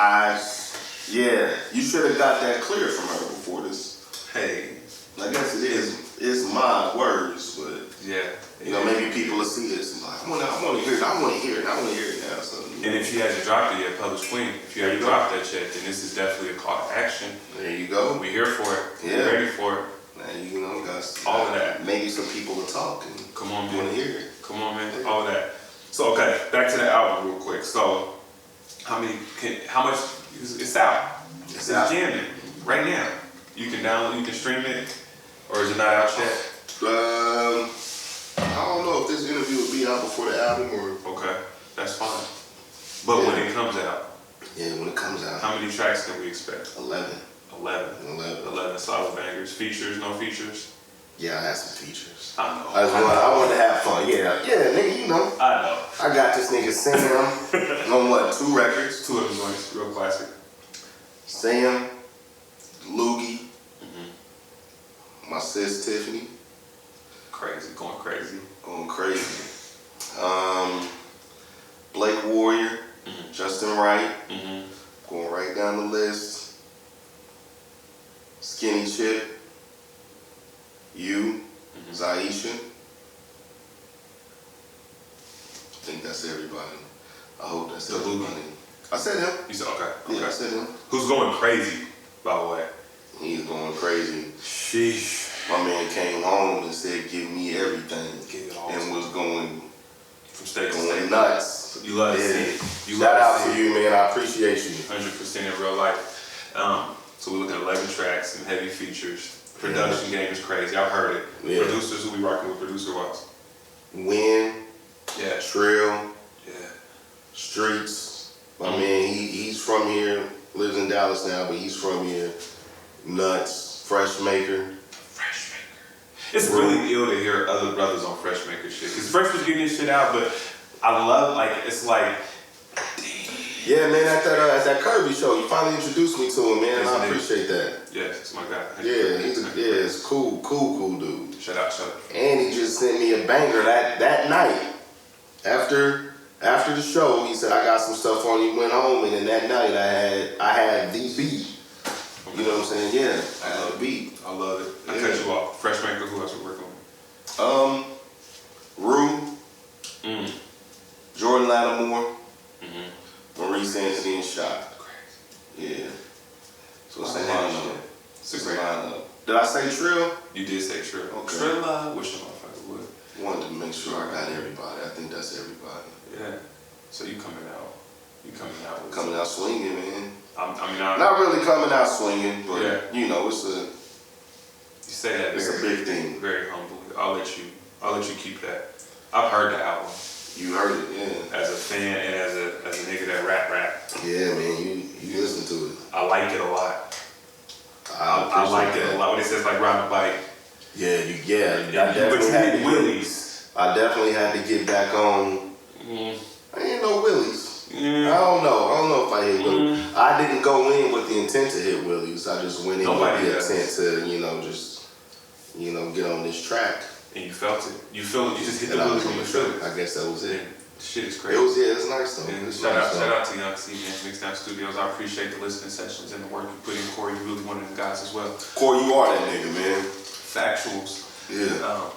[SPEAKER 2] Yeah, you should have got that clear from her before this.
[SPEAKER 1] Hey,
[SPEAKER 2] I guess it is. It's my words, but
[SPEAKER 1] yeah.
[SPEAKER 2] you know, maybe people will see this and like, I want to hear it. I want to hear it. I want to hear it now. So,
[SPEAKER 1] And if she hasn't dropped it yet, Published Queen, if you haven't dropped that yet, then this is definitely a call to action.
[SPEAKER 2] there you go.
[SPEAKER 1] We're here for it.
[SPEAKER 2] Yeah.
[SPEAKER 1] We're ready for it.
[SPEAKER 2] Now, you know, guys,
[SPEAKER 1] All of that.
[SPEAKER 2] Maybe some people will talk and
[SPEAKER 1] Come on,
[SPEAKER 2] want to
[SPEAKER 1] man.
[SPEAKER 2] hear it.
[SPEAKER 1] Come on, man. All of that. So, okay, back to the album real quick. So, how much, it's out. It's
[SPEAKER 2] out.
[SPEAKER 1] jamming right now. You can download, you can stream it, or is it not out yet?
[SPEAKER 2] I don't know if this interview will be out before the album or.
[SPEAKER 1] Okay, that's fine. But when it comes out,
[SPEAKER 2] Yeah, when it comes out.
[SPEAKER 1] how many tracks can we expect?
[SPEAKER 2] 11.
[SPEAKER 1] 11. 11 solid bangers. Features, no features?
[SPEAKER 2] Yeah, I had some features.
[SPEAKER 1] I know.
[SPEAKER 2] I wanted to have fun. Yeah, nigga, you know.
[SPEAKER 1] I know.
[SPEAKER 2] I got this nigga Sam on what, 2 records?
[SPEAKER 1] 2 of them joints, real classic.
[SPEAKER 2] Sam, Loogie, my sis Tiffany,
[SPEAKER 1] Crazy, going crazy.
[SPEAKER 2] going crazy. Blake Warrior, Justin Wright, going right down the list. Skinny Chip, you, Zaisha. I think that's everybody. I hope that's
[SPEAKER 1] The Loogie.
[SPEAKER 2] everybody. I said him.
[SPEAKER 1] You said, okay.
[SPEAKER 2] Yeah, I said him.
[SPEAKER 1] Who's going crazy, by the way?
[SPEAKER 2] He's going crazy.
[SPEAKER 1] Sheesh.
[SPEAKER 2] My man came home and said, "Give me everything,"
[SPEAKER 1] Give it all
[SPEAKER 2] and
[SPEAKER 1] to
[SPEAKER 2] was going
[SPEAKER 1] from state to state.
[SPEAKER 2] nuts.
[SPEAKER 1] You love to
[SPEAKER 2] Yeah.
[SPEAKER 1] see it. You
[SPEAKER 2] Shout
[SPEAKER 1] love
[SPEAKER 2] out
[SPEAKER 1] to
[SPEAKER 2] to
[SPEAKER 1] see
[SPEAKER 2] you, man. I appreciate you.
[SPEAKER 1] 100% in real life. So we're looking at 11 tracks and heavy features. Production game is crazy. I've heard it.
[SPEAKER 2] Yeah.
[SPEAKER 1] Producers who we rocking with, producer-wise.
[SPEAKER 2] Win,
[SPEAKER 1] Yeah.
[SPEAKER 2] Trill,
[SPEAKER 1] Yeah.
[SPEAKER 2] Streets. My man, he's from here. Lives in Dallas now, but he's from here. Nuts, Fresh Maker.
[SPEAKER 1] It's really ill to hear other brothers on Fresh Maker shit. Because Fresh was getting this shit out, but I love, like, it's like,
[SPEAKER 2] Yeah, man, at that Kirby show, you finally introduced me to him, man, and I appreciate that.
[SPEAKER 1] yeah, it's my guy.
[SPEAKER 2] Yeah, it's cool dude.
[SPEAKER 1] Shout out.
[SPEAKER 2] And he just sent me a banger that night. After the show, he said, "I got some stuff on you." Went home, and then that night I had the beat. You know what I'm saying? Yeah, I had a beat.
[SPEAKER 1] I love it. I
[SPEAKER 2] Yeah.
[SPEAKER 1] cut you off. Fresh Maker, who else we working with?
[SPEAKER 2] Rue, Jordan Lattimore, Maurice Anthony, and Shot. Yeah. So it's a lineup.
[SPEAKER 1] It's a great
[SPEAKER 2] lineup. Did I say Trill?
[SPEAKER 1] You did say Trill.
[SPEAKER 2] Okay.
[SPEAKER 1] Trill, wish a motherfucker would.
[SPEAKER 2] Wanted to make sure I got everybody. I think that's everybody.
[SPEAKER 1] Yeah. So you coming out with
[SPEAKER 2] Coming out swinging, man.
[SPEAKER 1] I'm
[SPEAKER 2] Not really coming out swinging, but
[SPEAKER 1] Yeah.
[SPEAKER 2] you know, it's
[SPEAKER 1] you say that
[SPEAKER 2] a
[SPEAKER 1] very,
[SPEAKER 2] big thing.
[SPEAKER 1] very humbly. I'll let you keep that. I've heard the album
[SPEAKER 2] You heard it, yeah.
[SPEAKER 1] as a fan and as a nigga that rap.
[SPEAKER 2] Yeah, man, you listen to it.
[SPEAKER 1] I like it a lot.
[SPEAKER 2] I
[SPEAKER 1] like it a lot. When it says like ride the bike.
[SPEAKER 2] Yeah, I
[SPEAKER 1] But
[SPEAKER 2] definitely
[SPEAKER 1] you
[SPEAKER 2] had
[SPEAKER 1] hit
[SPEAKER 2] to
[SPEAKER 1] Willies.
[SPEAKER 2] I definitely had to get back on. I ain't no Willies. I don't know if I hit Willies. I didn't go in with the intent to hit Willies. I just went in
[SPEAKER 1] Nobody
[SPEAKER 2] with the
[SPEAKER 1] does.
[SPEAKER 2] intent to, just get on this track.
[SPEAKER 1] And you felt it. You feel it. You just hit the
[SPEAKER 2] And I
[SPEAKER 1] Willies
[SPEAKER 2] was
[SPEAKER 1] and
[SPEAKER 2] on
[SPEAKER 1] you
[SPEAKER 2] the
[SPEAKER 1] feel
[SPEAKER 2] track.
[SPEAKER 1] it.
[SPEAKER 2] I guess that was it.
[SPEAKER 1] Shit is
[SPEAKER 2] It
[SPEAKER 1] crazy.
[SPEAKER 2] was, it's nice though.
[SPEAKER 1] And
[SPEAKER 2] It's
[SPEAKER 1] shout
[SPEAKER 2] nice, though.
[SPEAKER 1] out to Young C, man, Mixdown Studios. I appreciate the listening sessions and the work you put in. Corey, you really one of them guys as well.
[SPEAKER 2] Corey, you are that nigga, man.
[SPEAKER 1] Factuals.
[SPEAKER 2] Yeah.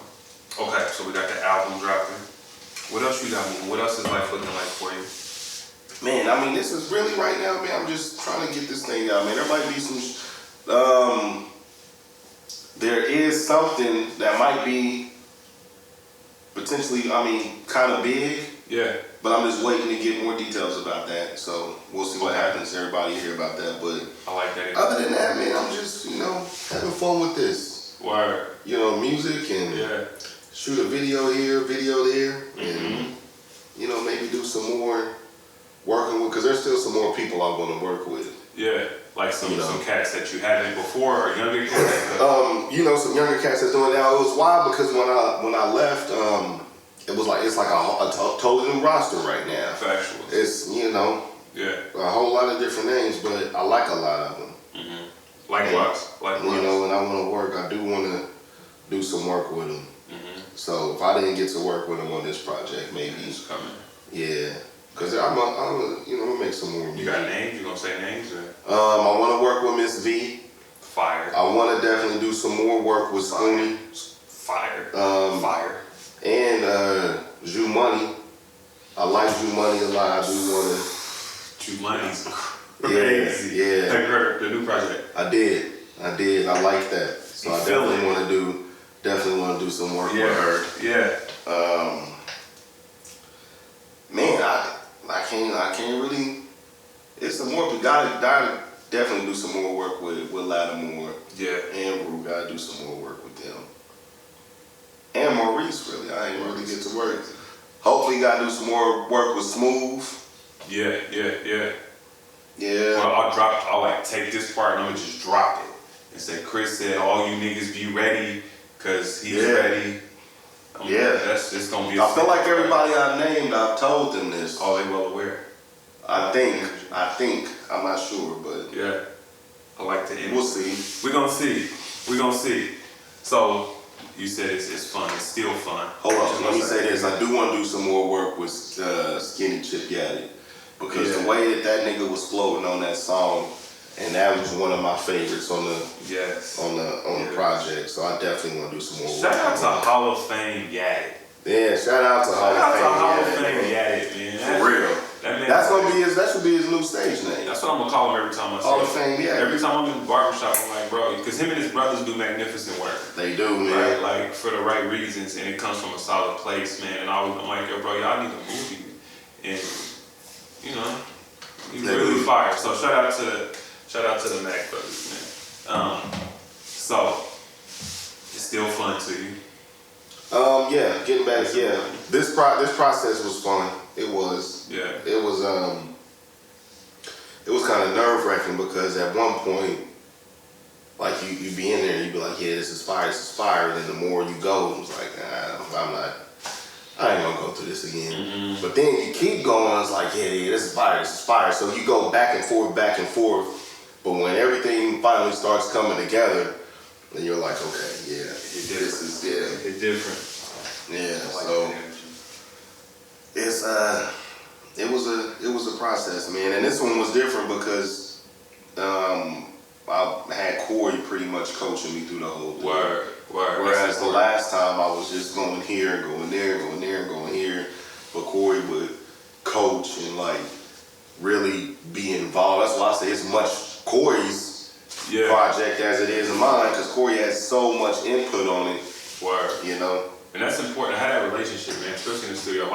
[SPEAKER 1] Okay, so we got the album dropping. What else you got moving? What else is life looking like for you?
[SPEAKER 2] Man, I mean, this is really right now, man. I'm just trying to get this thing out, man. There might be some. There is something that might be potentially, kind of big.
[SPEAKER 1] Yeah.
[SPEAKER 2] But I'm just waiting to get more details about that. So we'll see what happens. Everybody hear about that. But
[SPEAKER 1] I like that.
[SPEAKER 2] other than that, man, I'm just, having fun with this.
[SPEAKER 1] Word.
[SPEAKER 2] Music and
[SPEAKER 1] Yeah.
[SPEAKER 2] shoot a video here, video there, and maybe do some more working with, because there's still some more people I want to work with.
[SPEAKER 1] Yeah. Like some cats that you hadn't before or younger cats.
[SPEAKER 2] Some younger cats that's doing that. It was wild because when I left, it's like a totally new roster right now.
[SPEAKER 1] Factual.
[SPEAKER 2] It's
[SPEAKER 1] Yeah.
[SPEAKER 2] a whole lot of different names, but I like a lot of them.
[SPEAKER 1] Likewise.
[SPEAKER 2] And I want to work. I do want to do some work with them. So if I didn't get to work with them on this project, maybe
[SPEAKER 1] It's coming.
[SPEAKER 2] yeah. Cause I'm gonna make some more.
[SPEAKER 1] You got names? You gonna say names? Or?
[SPEAKER 2] I want to work with Miss V.
[SPEAKER 1] Fire.
[SPEAKER 2] I want to definitely do some more work with Scooney.
[SPEAKER 1] Fire. Fire.
[SPEAKER 2] And Jew Money. I like Jew Money a lot. I do want to.
[SPEAKER 1] Jew Money's crazy.
[SPEAKER 2] Yeah.
[SPEAKER 1] Have you heard the new project?
[SPEAKER 2] I did. I like that. So I definitely want to do some work with her.
[SPEAKER 1] Yeah.
[SPEAKER 2] Man, I can't really. It's some more. Gotta definitely do some more work with Lattimore.
[SPEAKER 1] Yeah.
[SPEAKER 2] And Brew. Gotta do some more work with them. And Maurice, really. I ain't really get to work. Hopefully, gotta do some more work with Smooth.
[SPEAKER 1] Yeah.
[SPEAKER 2] Yeah.
[SPEAKER 1] Well, I'll like take this part and I'm gonna just drop it and say, Chris said, all you niggas be ready, cause he's ready. It's gonna be.
[SPEAKER 2] I feel like everybody I named, I've told them this.
[SPEAKER 1] Oh, they well aware.
[SPEAKER 2] I think. I'm not sure, but
[SPEAKER 1] yeah. I like the end.
[SPEAKER 2] We'll see.
[SPEAKER 1] We're gonna see. So you said it's fun. It's still fun.
[SPEAKER 2] Hold on. Let me say this. I do want to do some more work with Skinny Chip Yaddy. Because the way that nigga was floating on that song, and that was one of my favorites on the project. So I definitely want to do some more.
[SPEAKER 1] Shout out to Hall of Fame Yaddy.
[SPEAKER 2] Yeah, shout out to Hall of Fame
[SPEAKER 1] Yaddy, man.
[SPEAKER 2] For real. That should be his new stage name.
[SPEAKER 1] That's what I'm gonna call him every time I see him.
[SPEAKER 2] Hall of Fame Yaddy.
[SPEAKER 1] Every time I'm in the barbershop, I'm like, bro, because him and his brothers do magnificent work.
[SPEAKER 2] They do, man.
[SPEAKER 1] Right? Like for the right reasons, and it comes from a solid place, man. And I'm like, yo, bro, y'all need a movie, and you know, he's really fire. So shout out to the Mac brothers, man. So it's still fun to you.
[SPEAKER 2] Yeah, getting back. Yeah, this process was fun. It was.
[SPEAKER 1] Yeah.
[SPEAKER 2] It was kind of nerve wracking because at one point, like you be in there and you be like, yeah, this is fire. And then the more you go, it was like, I ain't gonna go through this again. Mm-hmm. But then you keep going, it's like, yeah, this is fire. So you go back and forth. But when everything finally starts coming together, then you're like, okay, yeah,
[SPEAKER 1] it's different.
[SPEAKER 2] Yeah,
[SPEAKER 1] like
[SPEAKER 2] so it was a process, man. And this one was different because I had Corey pretty much coaching me through the whole thing.
[SPEAKER 1] Word.
[SPEAKER 2] Whereas the last time I was just going here, going there, going here. But Corey would coach and like really be involved. That's why I say it's much Corey's project as it is in mine, because Corey has so much input on it.
[SPEAKER 1] Word.
[SPEAKER 2] You know?
[SPEAKER 1] And that's important. I had that relationship, man, especially in the studio. A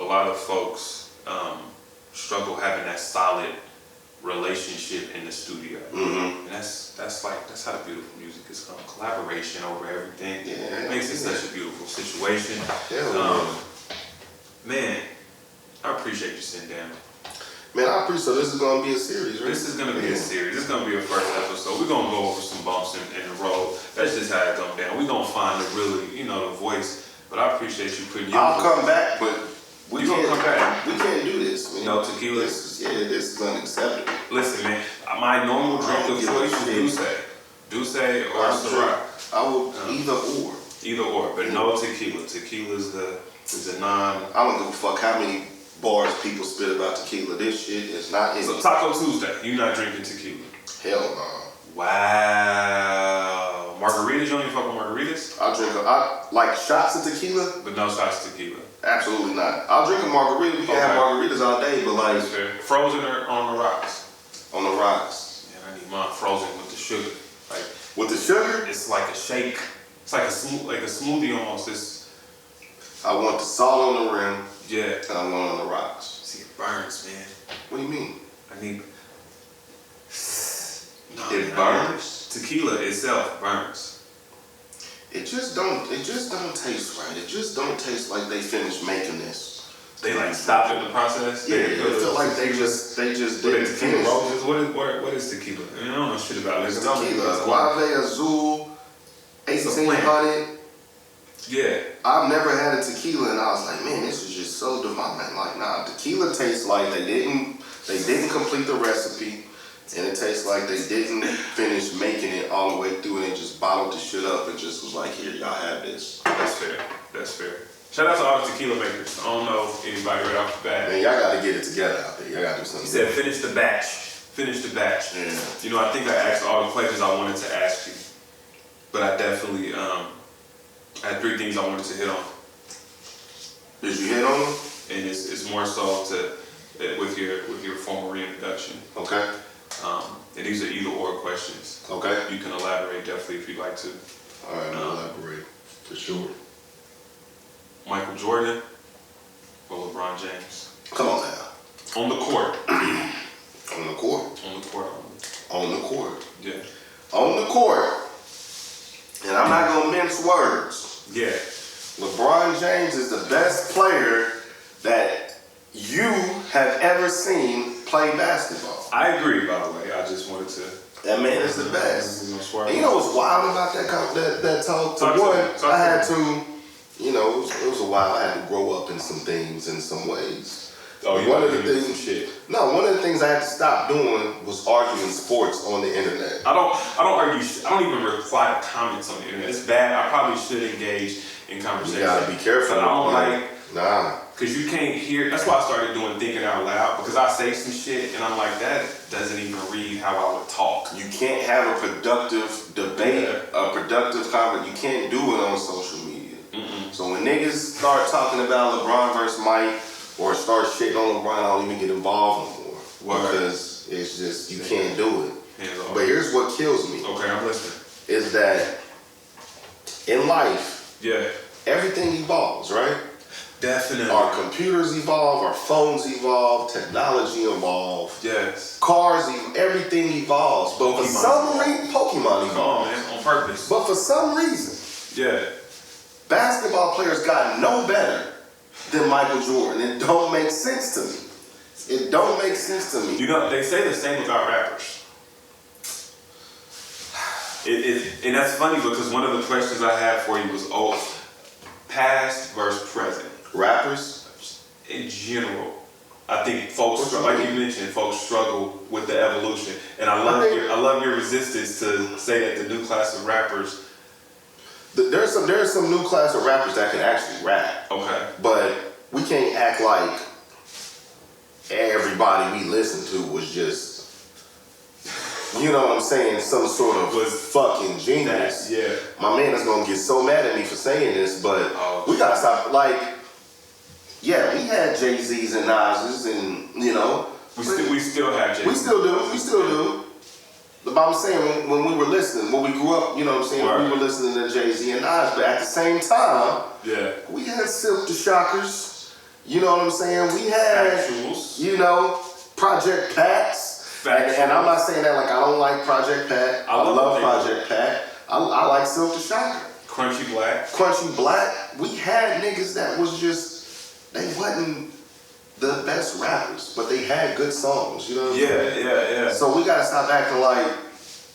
[SPEAKER 1] lot of folks struggle having that solid relationship in the studio.
[SPEAKER 2] Mm-hmm.
[SPEAKER 1] And that's how the beautiful music is called. Collaboration over everything.
[SPEAKER 2] Yeah,
[SPEAKER 1] it makes it such a beautiful situation. Man, I appreciate you sitting down.
[SPEAKER 2] Man, I appreciate. So this is gonna be a series, right?
[SPEAKER 1] This is gonna be a series. This is gonna be a first episode. We're gonna go over some bumps in the road. That's just how it goes down. We're gonna find the voice. But I appreciate you putting your
[SPEAKER 2] I'll come back, but we can't
[SPEAKER 1] come back.
[SPEAKER 2] We can't do this, man.
[SPEAKER 1] No tequila.
[SPEAKER 2] This is unacceptable.
[SPEAKER 1] Listen, man. My normal drink of choice is Douce or Ciroc.
[SPEAKER 2] I will either or,
[SPEAKER 1] but no tequila. Tequila is a non.
[SPEAKER 2] I don't give a fuck how many bars people spit about tequila. This shit is not in.
[SPEAKER 1] So Taco Tuesday, you're not drinking tequila?
[SPEAKER 2] Hell no.
[SPEAKER 1] Wow. Margaritas, you don't even fuck with margaritas?
[SPEAKER 2] I like shots of tequila.
[SPEAKER 1] But no shots of tequila?
[SPEAKER 2] Absolutely not. I'll drink a margarita. We can have margaritas all day, but like...
[SPEAKER 1] Frozen or on the rocks?
[SPEAKER 2] On the rocks.
[SPEAKER 1] Yeah, I need mine frozen with the sugar. Like
[SPEAKER 2] with the sugar?
[SPEAKER 1] It's like a shake. It's like a smoothie almost.
[SPEAKER 2] I want the salt on the rim.
[SPEAKER 1] Yeah.
[SPEAKER 2] And I want on the rocks.
[SPEAKER 1] See, it burns, man.
[SPEAKER 2] What do you mean?
[SPEAKER 1] I need...
[SPEAKER 2] It burns?
[SPEAKER 1] Tequila itself burns.
[SPEAKER 2] It just don't taste right. It just don't taste like they finished making this.
[SPEAKER 1] They like stopped in the process?
[SPEAKER 2] Yeah, it feel like they just didn't finish.
[SPEAKER 1] Roses? What is tequila? I mean, I don't know shit about it.
[SPEAKER 2] It's tequila. Guave Azul, 1800.
[SPEAKER 1] Yeah.
[SPEAKER 2] I've never had a tequila and I was like, man, this is just so divine. Like, nah, tequila tastes like they didn't complete the recipe. And it tastes like they didn't finish making it all the way through and they just bottled the shit up and just was like, here, y'all have this.
[SPEAKER 1] That's fair. Shout out to all the tequila makers. I don't know anybody right off the bat.
[SPEAKER 2] Man, y'all gotta get it together out there. Y'all gotta do something.
[SPEAKER 1] He said, finish the batch. Finish the batch.
[SPEAKER 2] Yeah.
[SPEAKER 1] You know, I think I asked all the questions I wanted to ask you. But I definitely, I had 3 things I wanted to hit on.
[SPEAKER 2] Did you hit on them?
[SPEAKER 1] And it's more so to, with your formal reintroduction.
[SPEAKER 2] Okay.
[SPEAKER 1] And these are either or questions.
[SPEAKER 2] Okay.
[SPEAKER 1] You can elaborate definitely if you'd like to.
[SPEAKER 2] All right, I'll elaborate for sure.
[SPEAKER 1] Michael Jordan or LeBron James?
[SPEAKER 2] Come on now.
[SPEAKER 1] On the court.
[SPEAKER 2] On the court.
[SPEAKER 1] On the court.
[SPEAKER 2] On the court.
[SPEAKER 1] Yeah.
[SPEAKER 2] On the court. And I'm not gonna mince words.
[SPEAKER 1] Yeah.
[SPEAKER 2] LeBron James is the best player that you have ever seen play basketball.
[SPEAKER 1] I agree, by the way. I just wanted to.
[SPEAKER 2] That man is the best. And you know what's wild about that talk?
[SPEAKER 1] Talk to me.
[SPEAKER 2] I had to, you know, it was a while. I had to grow up in some things in some ways.
[SPEAKER 1] Oh, you
[SPEAKER 2] one of the
[SPEAKER 1] do
[SPEAKER 2] things,
[SPEAKER 1] some shit.
[SPEAKER 2] No, one of the things I had to stop doing was arguing sports on the internet.
[SPEAKER 1] I don't argue. I don't even reply to comments on the internet. It's bad. I probably should engage in conversation.
[SPEAKER 2] You gotta be careful.
[SPEAKER 1] But I don't like.
[SPEAKER 2] Nah.
[SPEAKER 1] Cause you can't hear. That's why I started doing thinking out loud. Because I say some shit and I'm like, that doesn't even read how I would talk.
[SPEAKER 2] You can't have a productive debate, a productive comment. You can't do it on social media.
[SPEAKER 1] Mm-mm.
[SPEAKER 2] So when niggas start talking about LeBron versus Mike or start shitting on LeBron, I don't even get involved no more.
[SPEAKER 1] Word.
[SPEAKER 2] Because it's just, you can't do it. But here's what kills me.
[SPEAKER 1] Okay, I'm listening.
[SPEAKER 2] Is that in life,
[SPEAKER 1] Yeah.
[SPEAKER 2] everything evolves, right?
[SPEAKER 1] Definitely.
[SPEAKER 2] Our computers evolve, our phones evolve, technology evolves.
[SPEAKER 1] Yes.
[SPEAKER 2] Cars, everything evolves. But for some reason, Pokemon
[SPEAKER 1] Come on,
[SPEAKER 2] evolves.
[SPEAKER 1] man. On purpose.
[SPEAKER 2] But for some reason,
[SPEAKER 1] Yeah.
[SPEAKER 2] basketball players got no better than Michael Jordan. It don't make sense to me. It don't make sense to me.
[SPEAKER 1] You know, they say the same about rappers. And that's funny because one of the questions I had for you was, past versus present.
[SPEAKER 2] Rappers?
[SPEAKER 1] In general, I think folks, like you mentioned, folks struggle with the evolution. And I love your resistance to say that the new class of rappers.
[SPEAKER 2] There's some new class of rappers that can actually rap.
[SPEAKER 1] Okay.
[SPEAKER 2] But we can't act like everybody we listen to was just, you know what I'm saying, some sort of fucking genius.
[SPEAKER 1] Yeah.
[SPEAKER 2] My man is gonna get so mad at me for saying this, but we gotta stop. Like, yeah, we had Jay-Z's and Nas's, and you know,
[SPEAKER 1] we still have Jay-Z.
[SPEAKER 2] We still do. But I'm saying when we were listening, when we grew up, you know what I'm saying,
[SPEAKER 1] Right.
[SPEAKER 2] we were listening to Jay-Z and Nas, but at the same time,
[SPEAKER 1] Yeah.
[SPEAKER 2] we had Silk the Shockers. You know what I'm saying? We had,
[SPEAKER 1] Actuals.
[SPEAKER 2] you know, Project Pats. And I'm not saying that like I don't like Project Pat. I love Project Pat. I like Silk the Shocker.
[SPEAKER 1] Crunchy Black.
[SPEAKER 2] Crunchy Black. We had niggas that was just, they wasn't the best rappers, but they had good songs, you know what I'm saying?
[SPEAKER 1] Yeah.
[SPEAKER 2] So we gotta stop acting like,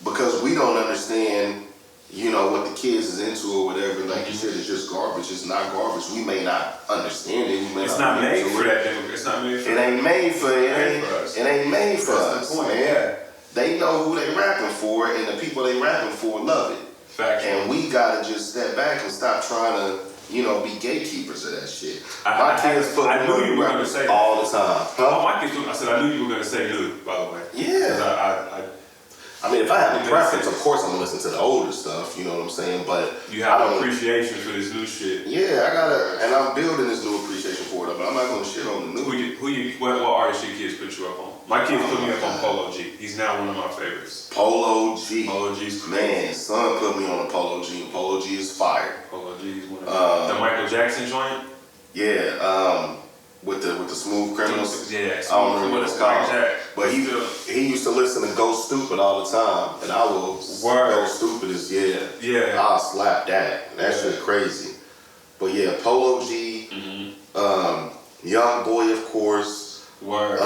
[SPEAKER 2] because we don't understand, you know, what the kids is into or whatever, like you said, it's just garbage. It's not garbage. We may not understand it. We may
[SPEAKER 1] It's
[SPEAKER 2] not
[SPEAKER 1] not made for that. It's not made for
[SPEAKER 2] It ain't made for us. It ain't made for
[SPEAKER 1] That's the
[SPEAKER 2] us,
[SPEAKER 1] point.
[SPEAKER 2] man.
[SPEAKER 1] Yeah.
[SPEAKER 2] They know who they rapping for, and the people they rapping for love it.
[SPEAKER 1] Factual.
[SPEAKER 2] And we gotta just step back and stop trying to, you know, be gatekeepers of that shit.
[SPEAKER 1] I knew you were gonna say that.
[SPEAKER 2] all the time.
[SPEAKER 1] Oh, my kids, I said I knew you were gonna say nude, by the way.
[SPEAKER 2] Yeah. I mean, if I have a preference, of course I'm gonna listen to the older stuff, you know what I'm saying? But
[SPEAKER 1] you have an appreciation for this new shit.
[SPEAKER 2] Yeah, I gotta, and I'm building this new appreciation for it, but I'm not gonna shit on the new.
[SPEAKER 1] What artist your kids put you up on? My kids put me up on Polo G. He's now one of my favorites.
[SPEAKER 2] Polo G.
[SPEAKER 1] Polo G's cool.
[SPEAKER 2] Man, son put me on a Polo G, and Polo G is fire.
[SPEAKER 1] Polo G is one of the Michael Jackson joint?
[SPEAKER 2] Yeah, with the Smooth Criminals.
[SPEAKER 1] Yeah,
[SPEAKER 2] I don't remember what it's called. But he
[SPEAKER 1] still,
[SPEAKER 2] used to listen to Go Stupid all the time, and I will. Go Stupid is
[SPEAKER 1] yeah.
[SPEAKER 2] I'll slap that. That shit crazy. But yeah, Polo G, Young Boy, of course.
[SPEAKER 1] Word.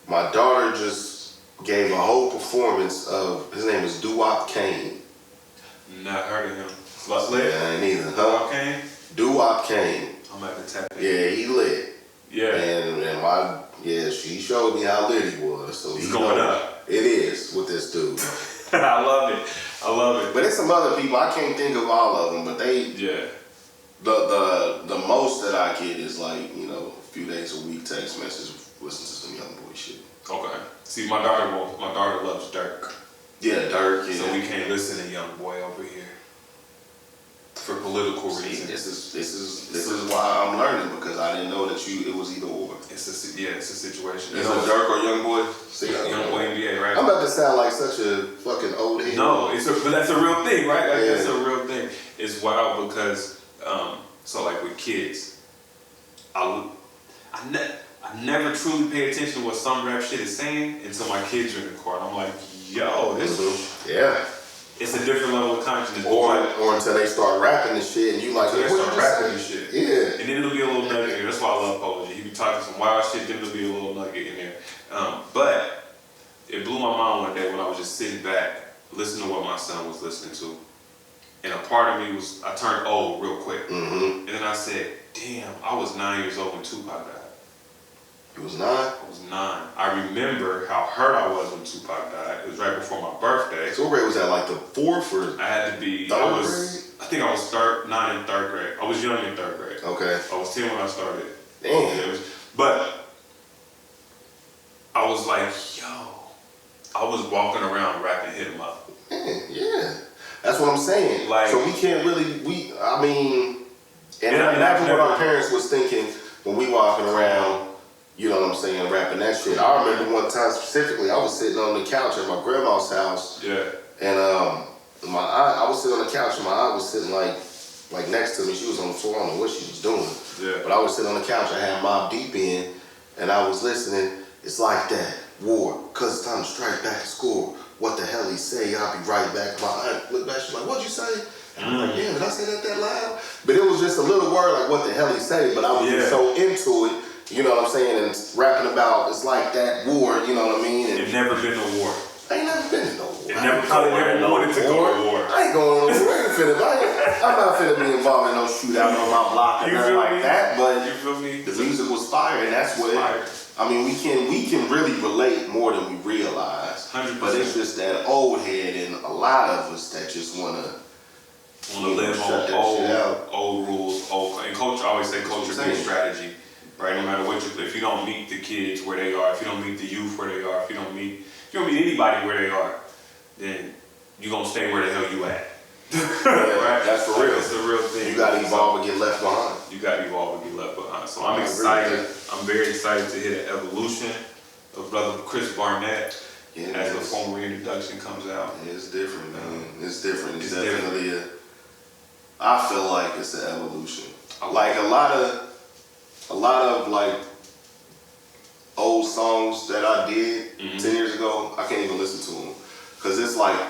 [SPEAKER 2] My daughter just gave a whole performance of, his name is Doo-Wop Kane.
[SPEAKER 1] Not heard of him. What's lit?
[SPEAKER 2] Yeah, I ain't either, huh?
[SPEAKER 1] Doo-Wop Kane?
[SPEAKER 2] Doo-Wop Kane.
[SPEAKER 1] I'm at the tap.
[SPEAKER 2] Yeah, he lit.
[SPEAKER 1] Yeah.
[SPEAKER 2] And she showed me how lit he was. So
[SPEAKER 1] he's going up.
[SPEAKER 2] It is with this dude.
[SPEAKER 1] I love it.
[SPEAKER 2] But there's some other people, I can't think of all of them, but they The most that I get is like, you know, a few days a week text message, listen to some young boy shit.
[SPEAKER 1] Okay. See, my daughter loves Dirk.
[SPEAKER 2] Yeah, Dirk. Yeah.
[SPEAKER 1] So we can't listen to Young Boy over here for political reasons.
[SPEAKER 2] This is why I'm learning, because I didn't know that it was either or.
[SPEAKER 1] It's a situation.
[SPEAKER 2] Is it Dirk or Young Boy?
[SPEAKER 1] Young Boy NBA, right?
[SPEAKER 2] I'm about to sound like such a fucking old head.
[SPEAKER 1] No, but that's a real thing, right? Like
[SPEAKER 2] Yeah.
[SPEAKER 1] that's a real thing. It's wild because so like with kids, I never truly pay attention to what some rap shit is saying until my kids are in the car. And I'm like, yo, this
[SPEAKER 2] Yeah.
[SPEAKER 1] it's a different level of consciousness.
[SPEAKER 2] Or until they start rapping this shit and you like,
[SPEAKER 1] until they start rapping this shit.
[SPEAKER 2] Yeah.
[SPEAKER 1] And then it'll be a little nugget in there. That's why I love Polo G. He be talking some wild shit, then it'll be a little nugget in there. But it blew my mind one day when I was just sitting back, listening to what my son was listening to. And a part of me I turned old real quick.
[SPEAKER 2] Mm-hmm.
[SPEAKER 1] And then I said, damn, I was 9 years old when Tupac died.
[SPEAKER 2] You was 9?
[SPEAKER 1] I was 9. I remember how hurt I was when Tupac died. It was right before my birthday.
[SPEAKER 2] So what grade was that, like the 4th or?
[SPEAKER 1] I had to be,
[SPEAKER 2] third grade?
[SPEAKER 1] I think I was 9 in 3rd grade. I was young in 3rd grade.
[SPEAKER 2] Okay.
[SPEAKER 1] I was 10 when I started.
[SPEAKER 2] Damn.
[SPEAKER 1] But I was like, yo, I was walking around rapping Hit 'em Up.
[SPEAKER 2] Man, yeah. That's what I'm saying.
[SPEAKER 1] Like,
[SPEAKER 2] so we can't really, imagine what our parents was thinking when we walking around, you know what I'm saying, rapping that shit. I remember one time specifically, I was sitting on the couch at my grandma's house.
[SPEAKER 1] Yeah.
[SPEAKER 2] And I was sitting on the couch and my aunt was sitting like next to me. She was on the floor, I don't know what she was doing.
[SPEAKER 1] Yeah.
[SPEAKER 2] But I was sitting on the couch, I had Mobb Deep in, and I was listening. It's like that, war, cause it's time to strike back and score. What the hell he say? I'll be right back. My aunt looked back, she's like, what'd you say? And I'm like, damn, did I say that loud? But it was just a little word like what the hell he say, but I was just so into it, you know what I'm saying, and rapping about it's like that war, you know what I mean? And
[SPEAKER 1] It never been a war.
[SPEAKER 2] I ain't never been in no war.
[SPEAKER 1] I never wanted to go to war.
[SPEAKER 2] I ain't going to war. I'm not finna be involved in no shootout on my block and nothing like that, but
[SPEAKER 1] you feel me?
[SPEAKER 2] the music was fire, and that's what I mean, we can really relate more than we realize.
[SPEAKER 1] 100%.
[SPEAKER 2] But it's just that old head and a lot of us that just wanna
[SPEAKER 1] live on old rules, and culture. I always say culture is strategy, right? No matter what if you don't meet the kids where they are, if you don't meet the youth where they are, if you don't meet anybody where they are, then you're gonna stay where the hell you at. Right?
[SPEAKER 2] That's for real.
[SPEAKER 1] It's a real thing.
[SPEAKER 2] You gotta evolve and get left behind.
[SPEAKER 1] You gotta evolve and get left behind. So I'm excited. I'm very excited to hear the evolution of brother Chris Barnett as the formal introduction comes out.
[SPEAKER 2] It's different, man. It's different. It's definitely I feel like it's an evolution. Like a lot of like old songs that I did 10 years ago, I can't even listen to them. Cause it's like,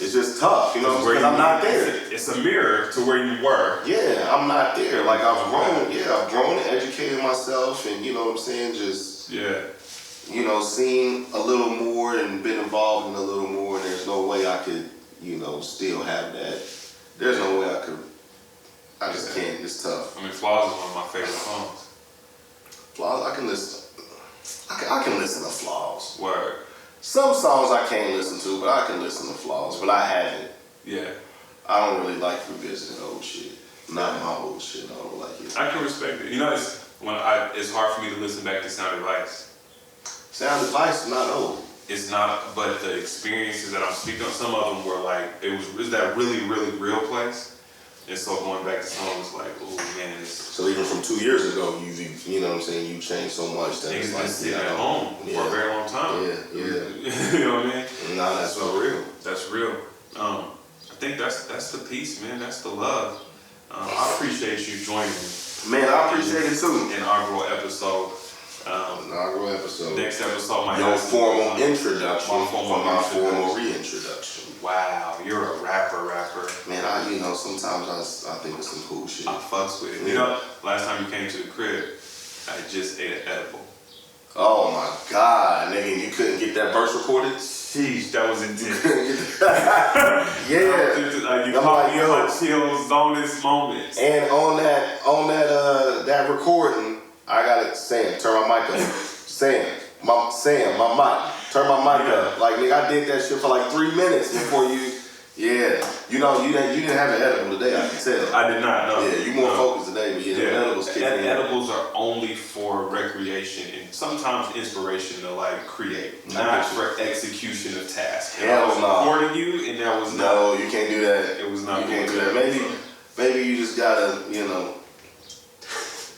[SPEAKER 2] it's just tough, you know, because I'm not there.
[SPEAKER 1] It's a mirror to where you were.
[SPEAKER 2] Yeah, I'm not there. Like I've grown and educated myself, and you know what I'm saying, just you know, seen a little more and been involved in a little more, and there's no way I could, you know, still have that. There's no way I could. I just can't. It's tough.
[SPEAKER 1] I mean, Flaws is one of my favorite songs.
[SPEAKER 2] Flaws, I can listen. I can listen to Flaws.
[SPEAKER 1] Word.
[SPEAKER 2] Some songs I can't listen to, but I can listen to Flaws. But I haven't.
[SPEAKER 1] Yeah.
[SPEAKER 2] I don't really like revisiting old shit. Not my old shit. I don't like it.
[SPEAKER 1] I can respect it. You know, it's hard for me to listen back to Sound Advice.
[SPEAKER 2] Sound Advice is not old.
[SPEAKER 1] It's not, but the experiences that I'm speaking of, some of them were like, it was that really, really real place. And so going back to songs like, oh man,
[SPEAKER 2] so even from 2 years ago, you know what I'm saying, you changed so much that
[SPEAKER 1] it's
[SPEAKER 2] it's
[SPEAKER 1] been
[SPEAKER 2] like
[SPEAKER 1] sitting at home for a very long time.
[SPEAKER 2] Yeah.
[SPEAKER 1] You know what I mean?
[SPEAKER 2] Nah, that's so real.
[SPEAKER 1] That's real. I think that's the peace, man. That's the love. I appreciate you joining me.
[SPEAKER 2] Man, I appreciate it too.
[SPEAKER 1] Inaugural episode.
[SPEAKER 2] Inaugural episode.
[SPEAKER 1] Next episode might
[SPEAKER 2] your
[SPEAKER 1] have
[SPEAKER 2] formal introduction
[SPEAKER 1] for my
[SPEAKER 2] formal reintroduction.
[SPEAKER 1] Wow, you're a rapper.
[SPEAKER 2] Man, sometimes I think it's some cool shit.
[SPEAKER 1] I fucks with it.
[SPEAKER 2] Yeah.
[SPEAKER 1] You know, last time you came to the crib, I just ate an edible.
[SPEAKER 2] Oh my God, nigga, you couldn't get that verse recorded?
[SPEAKER 1] Sheesh, that was intense.
[SPEAKER 2] Yeah.
[SPEAKER 1] You caught me in my chills on this moment.
[SPEAKER 2] And on that recording, I gotta Sam, turn my mic up. Sam, my mic. Turn my mic up. Like nigga, I did that shit for like 3 minutes before you You know, you didn't have an edible today, I can tell.
[SPEAKER 1] I did not, no.
[SPEAKER 2] Yeah, you more focused today, but yeah, edibles kick in.
[SPEAKER 1] Edibles are only for recreation and sometimes inspiration to like create, not for execution of tasks.
[SPEAKER 2] Hell no.
[SPEAKER 1] I was recording you, and that was
[SPEAKER 2] no, you can't do that.
[SPEAKER 1] It was not.
[SPEAKER 2] You can't do that. Maybe you just gotta,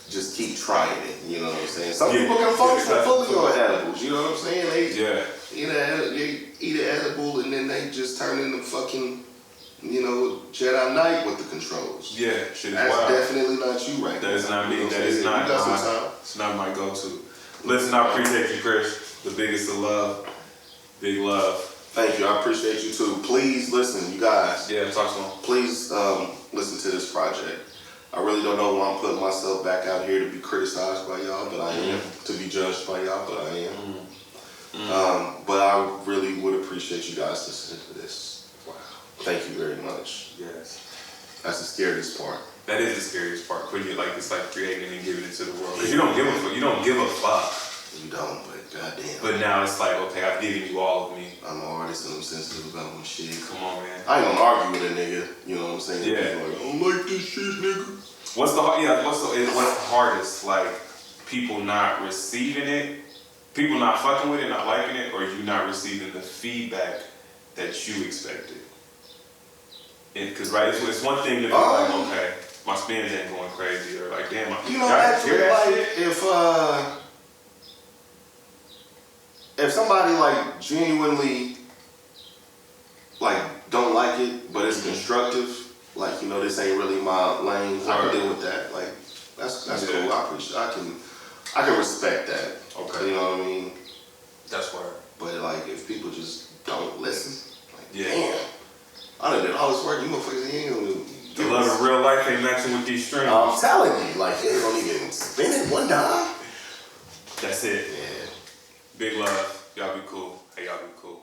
[SPEAKER 2] just keep trying it. You know what I'm saying? Some people can function fully on edibles. You know what I'm saying? They eat an edible and then they just turn into fucking, Jedi Knight with the controls.
[SPEAKER 1] Yeah, shit is
[SPEAKER 2] That's
[SPEAKER 1] wild.
[SPEAKER 2] definitely not you right now.
[SPEAKER 1] That is not me. That is
[SPEAKER 2] it's
[SPEAKER 1] not my go-to. Listen, I appreciate you, Chris. The biggest of love. Big love.
[SPEAKER 2] Thank you. I appreciate you too. Please listen, you guys.
[SPEAKER 1] Yeah, talk to him.
[SPEAKER 2] Please listen to this project. I really don't know why I'm putting myself back out here to be criticized by y'all, but I am. To be judged by y'all, but I am. But I really would appreciate you guys listening to this.
[SPEAKER 1] Wow.
[SPEAKER 2] Thank you very much.
[SPEAKER 1] Yes.
[SPEAKER 2] That's the scariest part.
[SPEAKER 1] That is the scariest part. When you it's like creating and giving it to the world. Because you don't give a fuck. You don't give a fuck.
[SPEAKER 2] You don't, but goddamn.
[SPEAKER 1] But now it's like, okay, I've given you all of me.
[SPEAKER 2] I'm an artist and I'm sensitive about my shit.
[SPEAKER 1] Come on, man.
[SPEAKER 2] I ain't gonna argue with a nigga. You know what I'm saying?
[SPEAKER 1] Yeah.
[SPEAKER 2] People like, I don't like this shit, nigga.
[SPEAKER 1] What's the hardest? Like people not receiving it, people not fucking with it, not liking it, or you not receiving the feedback that you expected. Because it's one thing to be like, okay, my spins ain't going crazy, or like, damn,
[SPEAKER 2] actually, like if somebody like genuinely like don't like it, but it's constructive. Like, this ain't really my lane. I can deal with that. Like, that's cool. I appreciate. I can respect that.
[SPEAKER 1] Okay.
[SPEAKER 2] You know what I mean?
[SPEAKER 1] That's word.
[SPEAKER 2] But like, if people just don't listen, like, damn, I done did all this work. You motherfuckers ain't gonna do.
[SPEAKER 1] The love of real life ain't matching with these strings.
[SPEAKER 2] I'm telling you, like, you don't even spin it one time.
[SPEAKER 1] That's it.
[SPEAKER 2] Yeah.
[SPEAKER 1] Big love. Y'all be cool. Hey, y'all be cool.